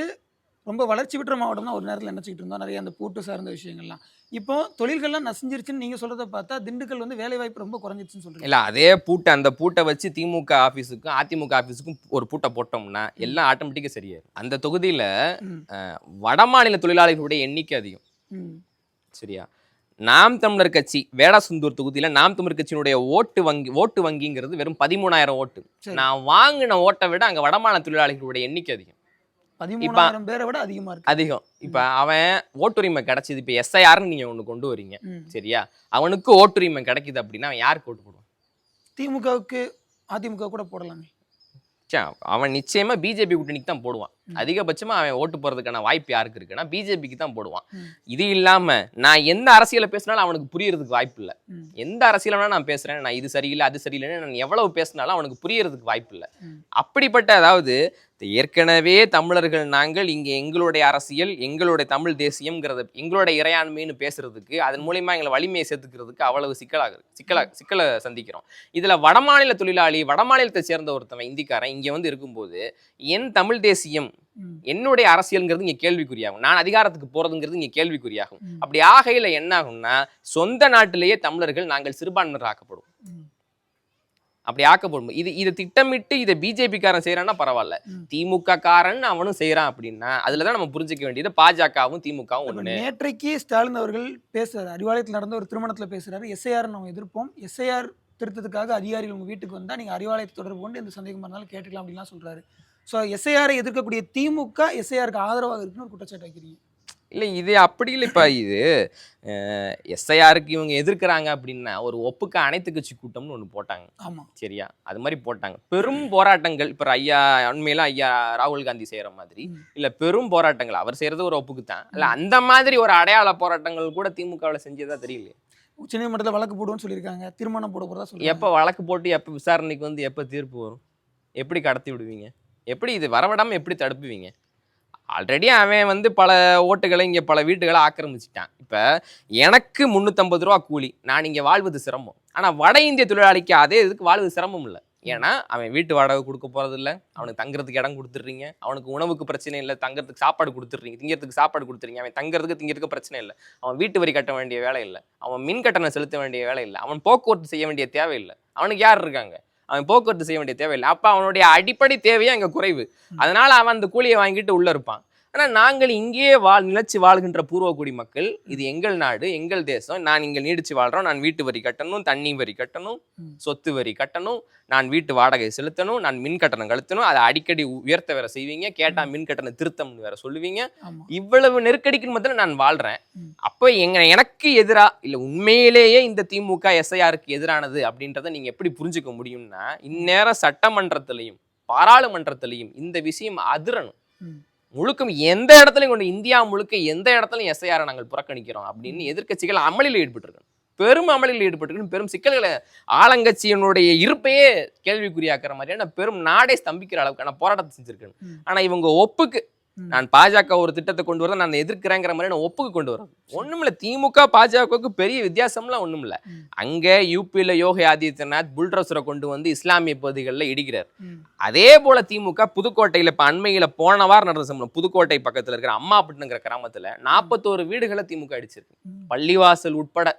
ரொம்ப வளர்ச்சி பெற்ற மாவட்டம் தான் ஒரு நேரத்தில் நினச்சிக்கிட்டு இருந்தோம், நிறைய அந்த பூட்டு சார்ந்த விஷயங்கள்லாம். இப்போ தொழில்கள்லாம் நசிஞ்சிருச்சுன்னு நீங்கள் சொல்கிறத பார்த்தா திண்டுக்கல் வந்து வேலை வாய்ப்பு ரொம்ப குறைஞ்சிருச்சுன்னு சொல்கிறீங்க. இல்லை, அதே அந்த பூட்டை வச்சு திமுக ஆஃபீஸுக்கும் அதிமுக ஆஃபீஸுக்கும் ஒரு பூட்டை போட்டோம்னா எல்லாம் ஆட்டோமேட்டிக்காக சரியாயிரும். அந்த தொகுதியில் வடமாநில தொழிலாளர்களுடைய எண்ணிக்கை அதிகம். சரியா? நாம் தமிழர் கட்சி வேடசுந்தூர் தொகுதியில் நாம் தமிழர் கட்சியினுடைய ஓட்டு வங்கிங்கிறது வெறும் 13,000 ஓட்டு. நான் வாங்கின ஓட்டை விட அங்கே வடமாநில தொழிலாளிகளுடைய எண்ணிக்கை அதிகம். 13,000 பேரை விட அதிகமா இருக்கு. அதிகம். இப்ப அவன் ஓட்டுரிமை கிடைச்சது, இப்ப எஸ்ஐஆர்னு நீங்க ஒண்ணு கொண்டு வரீங்க, சரியா? அவனுக்கு ஓட்டுரிமை கிடைக்குது அப்படின்னா அவன் யாருக்கு ஓட்டு போடுவான்? திமுகவுக்கு, அதிமுக கூட போடலாமே. அவன் நிச்சயமா பிஜேபி கூட்டணிக்கு தான் போடுவான். அதிகபட்சமா அவன் ஓட்டு போறதுக்கான வாய்ப்பு யாருக்கு இருக்குன்னா பிஜேபிக்கு தான் போடுவான். இது இல்லாம நான் எந்த அரசியலை பேசினாலும் அவனுக்கு புரியறதுக்கு வாய்ப்பு இல்லை. எந்த அரசியல நான் பேசுறேன், நான் இது சரியில்லை அது சரியில்லைன்னு நான் எவ்வளவு பேசினாலும் அவனுக்கு புரியறதுக்கு வாய்ப்பு இல்லை. அப்படிப்பட்ட, அதாவது ஏற்கனவே தமிழர்கள் நாங்கள் இங்கே எங்களுடைய அரசியல், எங்களுடைய தமிழ் தேசியம்ங்கிறத, எங்களுடைய இறையாண்மைன்னு பேசுறதுக்கு, அதன் மூலியமா எங்களை வலிமையை சேர்த்துக்கிறதுக்கு அவ்வளவு சிக்கலை சந்திக்கிறோம். இதுல வடமாநில தொழிலாளி, வடமாநிலத்தை சேர்ந்த ஒருத்தவன் இந்திக்காரன் இங்க வந்து இருக்கும்போது என் தமிழ் தேசியம், என்னுடைய அரசியல்ங்கிறது இங்க கேள்விக்குறியாகும், நான் அதிகாரத்துக்கு போறதுங்கிறது இங்க கேள்விக்குறியாகும். அப்படி ஆகையில என்ன ஆகும்னா சொந்த நாட்டிலேயே தமிழர்கள் நாங்கள் சிறுபான்மையினர் ஆக்கப்படுவோம். அப்படி ஆக்கப்படும். இதை திட்டமிட்டு இதை பிஜேபி காரன் செய்யறான்னா பரவாயில்ல, திமுக காரன் அவனும் செய்யறான் அப்படின்னா அதுலதான் நம்ம புரிஞ்சுக்க வேண்டியது பாஜகவும் திமுகவும் ஒண்ணு. நேற்றைக்கு ஸ்டாலின் அவர்கள் பேசுறாரு, அறிவாலயத்தில் நடந்த ஒரு திருமணத்துல பேசுறாரு, எஸ்ஐஆர் நம்ம எதிர்ப்போம், எஸ்ஐஆர் திருத்தத்துக்காக அதிகாரிகள் உங்க வீட்டுக்கு வந்தா நீங்க அறிவாலயத்தை தொடர்பு கொண்டு எந்த சந்தேகமா இருந்தாலும் கேட்டுக்கலாம் அப்படின்லாம் சொல்றாரு. ஸோ எஸ்ஐஆரை எதிர்க்கக்கூடிய திமுக எஸ்ஐஆருக்கு ஆதரவாக இருக்குன்னு ஒரு குற்றச்சாட்டு வைக்கிறீங்க. இல்லை, இது அப்படி இல்லைப்பா. இது எஸ்ஐஆருக்கு இவங்க எதிர்க்கிறாங்க அப்படின்னா ஒரு ஒப்புக்க அனைத்து கட்சி கூட்டம்னு ஒன்று போட்டாங்க. ஆமாம், சரியா? அது மாதிரி போட்டாங்க. பெரும் போராட்டங்கள் இப்போ ஐயா உண்மையில ஐயா ராகுல் காந்தி செய்கிற மாதிரி இல்லை, பெரும் போராட்டங்கள் அவர் செய்கிறது ஒரு ஒப்புக்கு தான். இல்லை, அந்த மாதிரி ஒரு அடையாள போராட்டங்கள் கூட திமுகவில் செஞ்சதா தெரியல. உச்சநீதிமன்றத்தில் வழக்கு போடுவோன்னு சொல்லியிருக்காங்க, திருமணம் போட போகிறதா சொல்லி. எப்போ வழக்கு போட்டு எப்போ விசாரணைக்கு வந்து எப்போ தீர்ப்பு வரும்? எப்படி கடத்தி விடுவீங்க? எப்படி இது வரவிடாமல் எப்படி தடுப்புவீங்க? ஆல்ரெடி அவன் வந்து பல ஓட்டுகளை இங்கே பல வீட்டுகளை ஆக்கிரமிச்சிட்டான். இப்போ எனக்கு 350 ரூபா கூலி, நான் இங்கே வாழ்வது சிரமம். ஆனால் வட இந்திய தொழிலாளிக்கு அதே இதுக்கு வாழ்வது சிரமம் இல்லை. ஏன்னா அவன் வீட்டு வாடகை கொடுக்க போகிறது இல்லை, அவனுக்கு தங்குறதுக்கு இடம் கொடுத்துட்றீங்க, அவனுக்கு உணவுக்கு பிரச்சனை இல்லை, தங்குறதுக்கு சாப்பாடு கொடுத்துட்றீங்க, திங்கிறதுக்கு சாப்பாடு கொடுத்துறீங்க, அவன் திங்கிறதுக்கு பிரச்சனை இல்லை, அவன் வீட்டு வரி கட்ட வேண்டிய வேலை இல்லை, அவன் மின் கட்டணம் செலுத்த வேண்டிய வேலை இல்லை, அவன் போக்குவரத்து செய்ய வேண்டிய தேவை இல்லை. அவனுக்கு யார் இருக்காங்க? அவன் போக்குவரத்து செய்ய வேண்டிய தேவையில்லை. அப்போ அவனுடைய அடிப்படை தேவையே அங்கே குறைவு. அதனால அவன் அந்த கூலியை வாங்கிட்டு உள்ள இருப்பான். ஆனால் நாங்கள் இங்கேயே நிலச்சி வாழ்கின்ற பூர்வக்குடி மக்கள், இது எங்கள் நாடு, எங்கள் தேசம், நான் இங்கே நீடிச்சு வாழ்கிறோம், நான் வீட்டு வரி கட்டணும், தண்ணி வரி கட்டணும், சொத்து வரி கட்டணும், நான் வீட்டு வாடகை செலுத்தணும், நான் மின் கட்டணம் கழுத்தணும், அதை அடிக்கடி உயர்த்த வேற செய்வீங்க, கேட்டால் மின் கட்டணம் திருத்தம்னு வேற சொல்லுவீங்க. இவ்வளவு நெருக்கடிக்கு மத்தியில் நான் வாழ்கிறேன். அப்போ எனக்கு எதிராக இல்லை, உண்மையிலேயே இந்த திமுக எஸ்ஐஆருக்கு எதிரானது அப்படின்றத நீங்கள் எப்படி புரிஞ்சுக்க முடியும்னா, இந்நேரம் சட்டமன்றத்திலையும் பாராளுமன்றத்திலையும் இந்த விஷயம் அதிரணும். முழுக்க எந்த இடத்துலையும் கொண்டு இந்தியா முழுக்க எந்த இடத்துலையும் எஸ்ஐஆரை நாங்கள் புறக்கணிக்கிறோம் அப்படின்னு எதிர்கட்சிகள் அமளியில் ஈடுபட்டிருக்கணும், பெரும் அமளியில் ஈடுபட்டிருக்கணும், பெரும் சிக்கல்களை, ஆளுங்கட்சியினுடைய இருப்பையே கேள்விக்குறியாக்குற மாதிரியான பெரும் நாடே ஸ்தம்பிக்கிற அளவுக்கான போராட்டத்தை செஞ்சிருக்கணும். ஆனா இவங்க ஒப்புக்கு நான் பாஜக ஒரு திட்டத்தை கொண்டு வரத நான் எதிர்க்கிறேங்கிற மாதிரி நான் ஒப்புக்கு கொண்டு வரேன். ஒண்ணுமில்ல, திமுக பாஜகவுக்கு பெரிய வித்தியாசம்லாம் ஒண்ணுமில்ல. அங்க யூபியில யோகி ஆதித்யநாத் புல்டோசரை கொண்டு வந்து இஸ்லாமிய பகுதிகளில் இடிக்கிறார். அதே போல திமுக புதுக்கோட்டையில இப்ப அண்மையில போன வாரம் நடந்த சம்பளம், புதுக்கோட்டை பக்கத்துல இருக்கிற அம்மாப்பட்டினங்கிற கிராமத்துல 41 வீடுகளை திமுக அடிச்சிருக்கு, பள்ளிவாசல் உட்பட.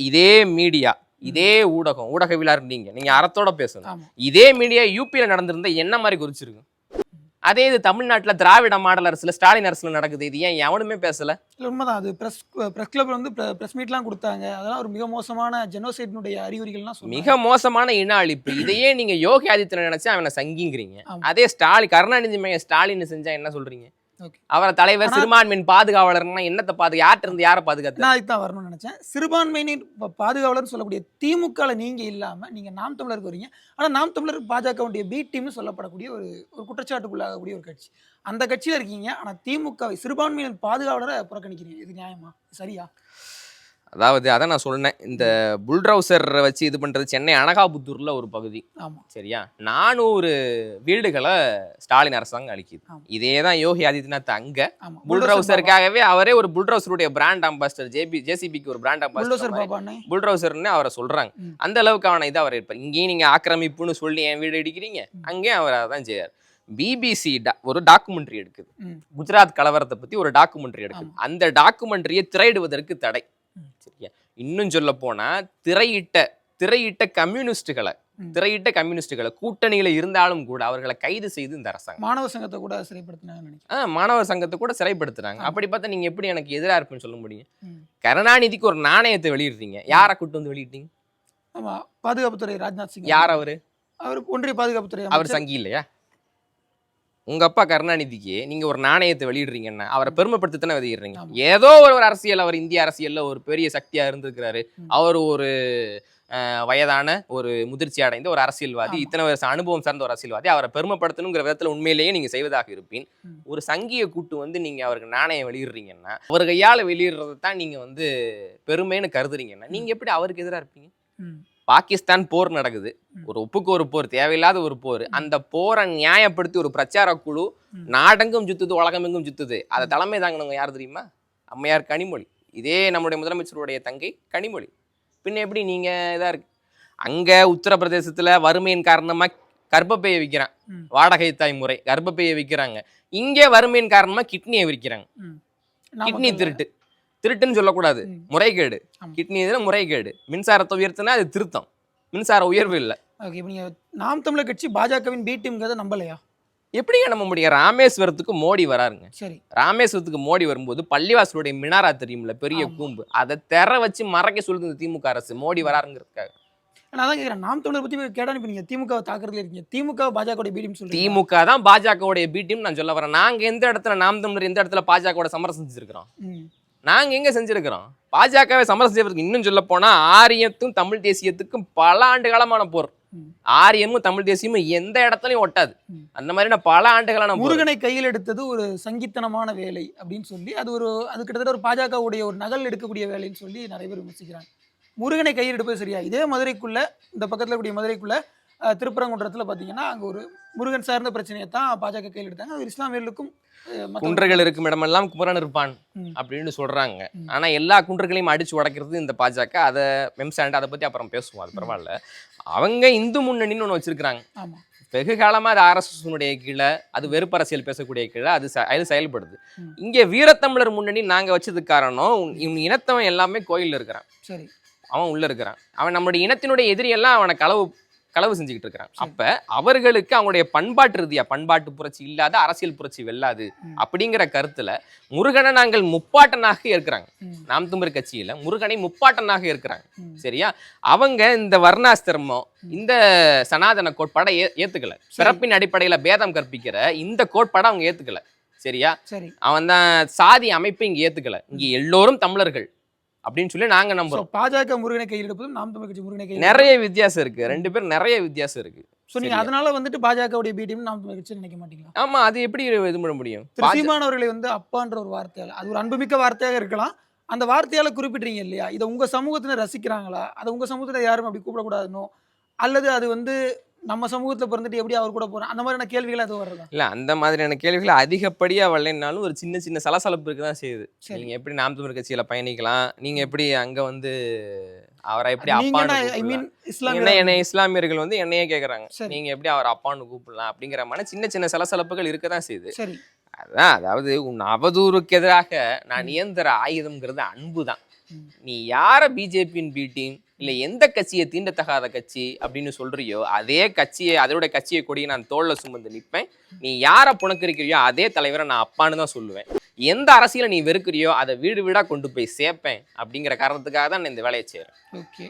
இதே மீடியா, இதே ஊடகவியலாளர் நீங்க அறத்தோட பேசணும். இதே மீடியா யூபியில நடந்திருந்த என்ன மாதிரி குறிச்சிருக்கு? அதே இது தமிழ்நாட்டில் திராவிட மாடல் அரசுல, ஸ்டாலின் அரசுல நடக்குது. இது ஏன் எவனுமே பேசல? உண்மைதான். அது பிரஸ் கிளப்ல வந்து பிரஸ் மீட்லாம் கொடுத்தாங்க. அதெல்லாம் ஒரு மிக மோசமான ஜெனோசைட்னுடைய அறிகுறிகள்லாம், மிக மோசமான இன அழிப்பு. இதையே நீங்க யோகி ஆதித்யநாத் நினைச்சா அவனை சங்கிங்கிறீங்க. அதே கருணாநிதி மையம் ஸ்டாலின் செஞ்சா என்ன சொல்றீங்க? அவரை தலைவர் சிறுபான்மையின் பாதுகாவலர்னா என்னத்தை யார்கிட்ட இருந்து யாரை பாதுகாத்து? நான் இதுதான் வரணும்னு நினைச்சேன். சிறுபான்மையினர் பாதுகாவலர் சொல்லக்கூடிய திமுக நீங்க இல்லாம நீங்க நாம் தமிழருக்கு வரீங்க. ஆனா நாம் தமிழர் பாஜகவுடைய பி டீம்னு சொல்லப்படக்கூடிய ஒரு குற்றச்சாட்டுக்குள்ளாகக்கூடிய ஒரு கட்சி, அந்த கட்சியில இருக்கீங்க. ஆனா திமுக சிறுபான்மையினர் பாதுகாவலரை புறக்கணிக்கிறீங்க. இது நியாயமா? சரியா? அதாவது அதான் நான் சொன்னேன், இந்த புல்ட்ரவுசர் வச்சு இது பண்றது சென்னை அனகாபுத்தூர்ல ஒரு பகுதி. ஆமா. சரியா, 400 வீடுகளை ஸ்டாலின் அரசாங்கம் அளிக்குது. ஆமா. இதே தான் யோகி ஆதித்யநாத் அங்க ஆமா. புல்ட்ரவுசருக்காகவே அவரே ஒரு புல்ட்ரவுசருடைய பிராண்ட் அம்பாசிடர், ஜேசிபிக்கு ஒரு பிராண்ட் புல்டோசர் அம்பாசிடர் பாபானே. புல்ட்ரவுசர்னு அவரை சொல்றாங்க. ம். அந்த அளவுக்கு அவனை இதை அவர் இருப்பார். இங்கேயும் நீங்க ஆக்கிரமிப்புன்னு சொல்லி என் வீடு இடிக்கிறீங்க, அங்கேயும் அவர் அதான் செய்யார். பிபிசி ஒரு டாக்குமெண்ட்ரி எடுக்குது, ம். குஜராத் கலவரத்தை பத்தி ஒரு டாக்குமெண்ட்ரி எடுக்குது. ஆமா. அந்த டாக்குமெண்ட்ரியை திரையிடுவதற்கு தடை. ம். சரியா, இன்னும் சொல்ல போனா திரையிட்ட கம்யூனிஸ்டுகளை கூட்டணியில இருந்தாலும் கூட அவர்களை கைது செய்து இந்த அரசாங்கம் மாணவர் சங்கத்தை கூட சிறைப்படுத்தினாங்கன்னு நினைக்கிறேன். மாணவர் சங்கத்தை கூட சிறைப்படுத்துறாங்க. ஆமா. அப்படி பார்த்தா நீங்க எப்படி எனக்கு எதிரா இருப்புன்னு சொல்ல முடியும்? ம். கருணாநிதிக்கு ஒரு நாணயத்தை வெளியிடுறீங்க, யாரை கூட்டு வந்து வெளியிட்டீங்க? ஆமா. பாதுகாப்புத்துறை ராஜ்நாத் சிங். யார் அவரு? அவர் ஒன்றிய பாதுகாப்புத்துறை அவர் அமைச்சர். சங்கி இல்லையா? உங்க அப்பா கருணாநிதிக்கு நீங்க ஒரு நாணயத்தை வெளியிடுறீங்கன்னா அவரை பெருமைப்படுத்தத்தானே வெளியிடுறீங்க. ஆமா. ஏதோ ஒரு அரசியல், அவர் இந்திய அரசியல்ல ஒரு பெரிய சக்தியா இருந்திருக்கிறாரு, அவர் ஒரு வயதான ஒரு முதிர்ச்சி அடைந்த ஒரு அரசியல்வாதி, ஆமா. இத்தனை வருஷம் அனுபவம் சார்ந்த ஒரு அரசியல்வாதி, அவரை பெருமைப்படுத்தணுங்கிற விதத்துல உண்மையிலேயே நீங்க செய்வதாக இருப்பீன். ம். ஒரு சங்கியை கூட்டு வந்து நீங்க அவருக்கு நாணயம் வெளியிடுறீங்கன்னா, அவர் கையால வெளியிடுறதை தான் நீங்க வந்து பெருமைன்னு கருதுறீங்கன்னா, நீங்க எப்படி அவருக்கு எதிராக இருப்பீங்க? ம். பாகிஸ்தான் போர் நடக்குது, ம். ஒரு ஒப்புக்கு ஒரு போர், தேவையில்லாத ஒரு போர். அந்த போரை நியாயப்படுத்தி ஒரு பிரச்சார குழு ம். நாடெங்கும் சுத்துது, உலகமெங்கும் சுத்துது. அதை தலைமை தாங்கினவங்க யார் தெரியுமா? அம்மையார் கனிமொழி. இதே நம்முடைய முதலமைச்சருடைய தங்கை கனிமொழி. பின்ன எப்படி நீங்க இதா இருக்கு? அங்க உத்தரப்பிரதேசத்துல வறுமையின் காரணமா கர்ப்பப்பையை விற்கிறான், ம். வாடகை தாய் முறை கர்ப்பப்பையை விற்கிறாங்க. இங்கே வறுமையின் காரணமா கிட்னியை விற்கிறாங்க. ம். கிட்னி நாமக்கல்ல. திருட்டுன்னு சொல்லக்கூடாது, ம். முறைகேடு. ஆமா. கிட்னி இதுல முறைகேடு. மின்சாரத்தை உயர்த்தினா அது திருத்தம், மின்சார உயர்வு இல்லை. ஓகே. இப்போ நீங்க நாம் தமிழர் கட்சி பாஜகவின் பி டீம்ங்கிறத நம்பலையா? எப்படிங்க நம்ப முடியும்? ராமேஸ்வரத்துக்கு மோடி வராருங்க. சரி. ராமேஸ்வரத்துக்கு மோடி வரும்போது பள்ளிவாசலுடைய மினாரா தெரியும்ல, பெரிய ஆமா. கூம்பு, அதை திற வச்சு மறைக்க சொல்லுது இந்த திமுக அரசு, மோடி வராருங்கிறதுக்காக. நான் தான் கேட்குறேன், நாம் தமிழர் பத்தி கேட்டா இப்போ நீங்க திமுகவை தாக்குறதுல இருக்கீங்க. திமுக பாஜக பி டீம் சொல்றீங்க. திமுக தான் பாஜகவுடைய பி டீம் நான் சொல்ல வரேன். நாங்க எந்த இடத்துல நாம் தமிழர் எந்த இடத்துல பாஜகவோட சமரசம் செஞ்சிருக்கிறோம்? ம். நாங்க எங்க செஞ்சிருக்கிறோம்? பாஜகவை சமரசம் செய்வதற்கு இன்னும் சொல்ல போனா ஆரியத்தும் தமிழ் தேசியத்துக்கும் பல ஆண்டு காலமான போர். ம். ஆரியமும் தமிழ் தேசியமும் எந்த இடத்துலயும் ஒட்டாது. ம். அந்த மாதிரியான பல ஆண்டுகளான போர். முருகனை கையில் எடுத்தது ஒரு சங்கித்தனமான வேலை அப்படின்னு சொல்லி அது கிட்டத்தட்ட ஒரு பாஜகவுடைய ஒரு நகல் எடுக்கக்கூடிய வேலைன்னு சொல்லி நிறைய பேர் விமர்சிக்கிறாங்க. முருகனை கையில் எடுப்பது சரியா? இதே மதுரைக்குள்ள, இந்த பக்கத்துல கூடிய மதுரைக்குள்ள திருப்பரங்குன்றத்துல பாத்தீங்கன்னா அங்க ஒரு முருகன் சார்ந்த பிரச்சனையை தான் பாஜக கையில் எடுத்தாங்க. அது இஸ்லாமியர்களுக்கும் குன்றர்கள் இருக்கும் இடமெல்லாம் குமரன் இருப்பான் ம். அப்படின்னு சொல்றாங்க. ம். ஆனா எல்லா குன்றர்களையும் அடிச்சு உடைக்கிறது இந்த பாஜக. அதை மெம்சாண்ட் அதை பத்தி அப்புறம் பேசுவோம், அது பரவாயில்ல. அவங்க இந்து முன்னணின்னு ஒண்ணு வச்சிருக்கிறாங்க. ஆமா. வெகு காலமா அது ஆர்எஸ்எஸ்னுடைய கீழே, அது வெறுப்பு அரசியல் பேசக்கூடிய கீழே அது செயல்படுது. ம். இங்கே வீரத்தமிழர் முன்னணி நாங்க வச்சதுக்கு காரணம், இவங்க இனத்தவன் எல்லாமே கோயில்ல இருக்கிறான், சரி. அவன் உள்ள இருக்கிறான். அவன் நம்முடைய இனத்தினுடைய எதிரி எல்லாம் அவனை களவு செஞ்சுக்கிட்டு இருக்கிறான். அப்ப அவர்களுக்கு அவங்களுடைய பண்பாட்டு ரீதியா, பண்பாட்டு புரட்சி இல்லாத அரசியல் புரட்சி வெல்லாது ம். அப்படிங்கிற கருத்துல முருகனை நாங்கள் முப்பாட்டனாக இருக்கிறாங்க. ம். நாம் தமிழர் கட்சியில முருகனை முப்பாட்டனாக இருக்கிறாங்க. ம். சரியா, அவங்க இந்த வர்ணாஸ்திரமம், இந்த சனாதன கோட்பாடை ஏத்துக்கல. பிறப்பின் அடிப்படையில பேதம் கற்பிக்கிற இந்த கோட்பாடை அவங்க ஏத்துக்கல. சரியா, சரி. அவன் தான் சாதி அமைப்பை இங்க ஏத்துக்கல. இங்க எல்லோரும் தமிழர்கள் அப்படின்னு சொல்லி நாங்க நம்புறோம். பாஜக முருகனை கையில் எடுப்பதும் நாம் தமிழர் கட்சி முருகனை கையில் நிறைய வித்தியாசம் இருக்கு, ரெண்டு பேரும் நிறைய வித்தியாசம் இருக்கு. ஸோ நீங்க அதனால வந்துட்டு பாஜகவுடைய பி டீம் நாம் தமிழர் கட்சி நினைக்க மாட்டீங்களா? ஆமா, அது எப்படி இது பண்ண முடியும்? திரு சீமான் அவர்களை வந்து அப்பான்ற ஒரு வார்த்தையால, அது ஒரு அன்புமிக்க வார்த்தையாக இருக்கலாம், அந்த வார்த்தையால குறிப்பிட்றீங்க இல்லையா? இதை உங்க சமூகத்தினர் ரசிக்கிறாங்களா? அதை உங்க சமூகத்தில் யாரும் அப்படி கூப்பிடக்கூடாதுனோ, அல்லது அது வந்து நம்ம சமூகத்தில் பிறந்துட்டு எப்படி அவர் கூட போறோம், அந்த மாதிரியான கேள்விகள் எதுவும் வருதா? இல்ல, அந்த மாதிரியான கேள்விகள் அதிகப்படியா வரலைன்னாலும் ஒரு சின்ன சின்ன சலசலப்பு இருக்குதான் செய்யுது. சரி. நீங்க எப்படி நாம் தமிழர் கட்சியில பயணிக்கலாம், நீங்க எப்படி அங்க வந்து அவரை எப்படி நீங்க அப்பான்னு ஐ கூப்பிடலாம்? மீன் இஸ்லாமிய என்னை இஸ்லாமியர்கள் வந்து என்னையே கேக்குறாங்க, சரி. நீங்க எப்படி அவர் அப்பான்னு கூப்பிடலாம் அப்படிங்கிற மாதிரி சின்ன சின்ன சலசலப்புகள் இருக்கதான் செய்யுது. சரி. அதான், அதாவது உன் அவதூறுக்கு எதிராக நான் இயந்திர ஆயுதம்ங்கிறது அன்பு தான். ம். நீ யார பிஜேபியின் பி டீம் இல்ல எந்த கட்சியை தீண்டத்தகாத கட்சி அப்படின்னு சொல்றியோ, அதே கட்சியை, அதோட கட்சியை கொடி நான் தோல்ல சுமந்து நிற்பேன். நீ யாரை புணக்கரிக்கிறியோ அதே தலைவரை நான் அப்பான்னு தான் சொல்லுவேன். எந்த அரசியலை நீ வெறுக்கிறியோ அதை வீடு வீடா கொண்டு போய் சேர்ப்பேன் அப்படிங்கிற காரணத்துக்காக தான் நான் இந்த வேலையை செய்யறேன். ஓகே.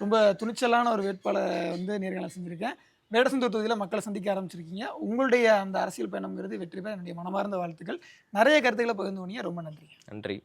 ரொம்ப துணிச்சலான ஒரு வேட்பாளரை வந்து நேர்காணல் செஞ்சுருக்கேன். வேடசந்தூர் தொகுதியில் மக்களை சந்திக்க ஆரம்பிச்சிருக்கீங்க. உங்களுடைய அந்த அரசியல் பயணம்ங்கிறது வெற்றி பெற என்னுடைய மனமார்ந்த வாழ்த்துக்கள். நிறைய கருத்துக்களை பகிர்ந்து கொண்டீங்க. ரொம்ப நன்றி. நன்றி.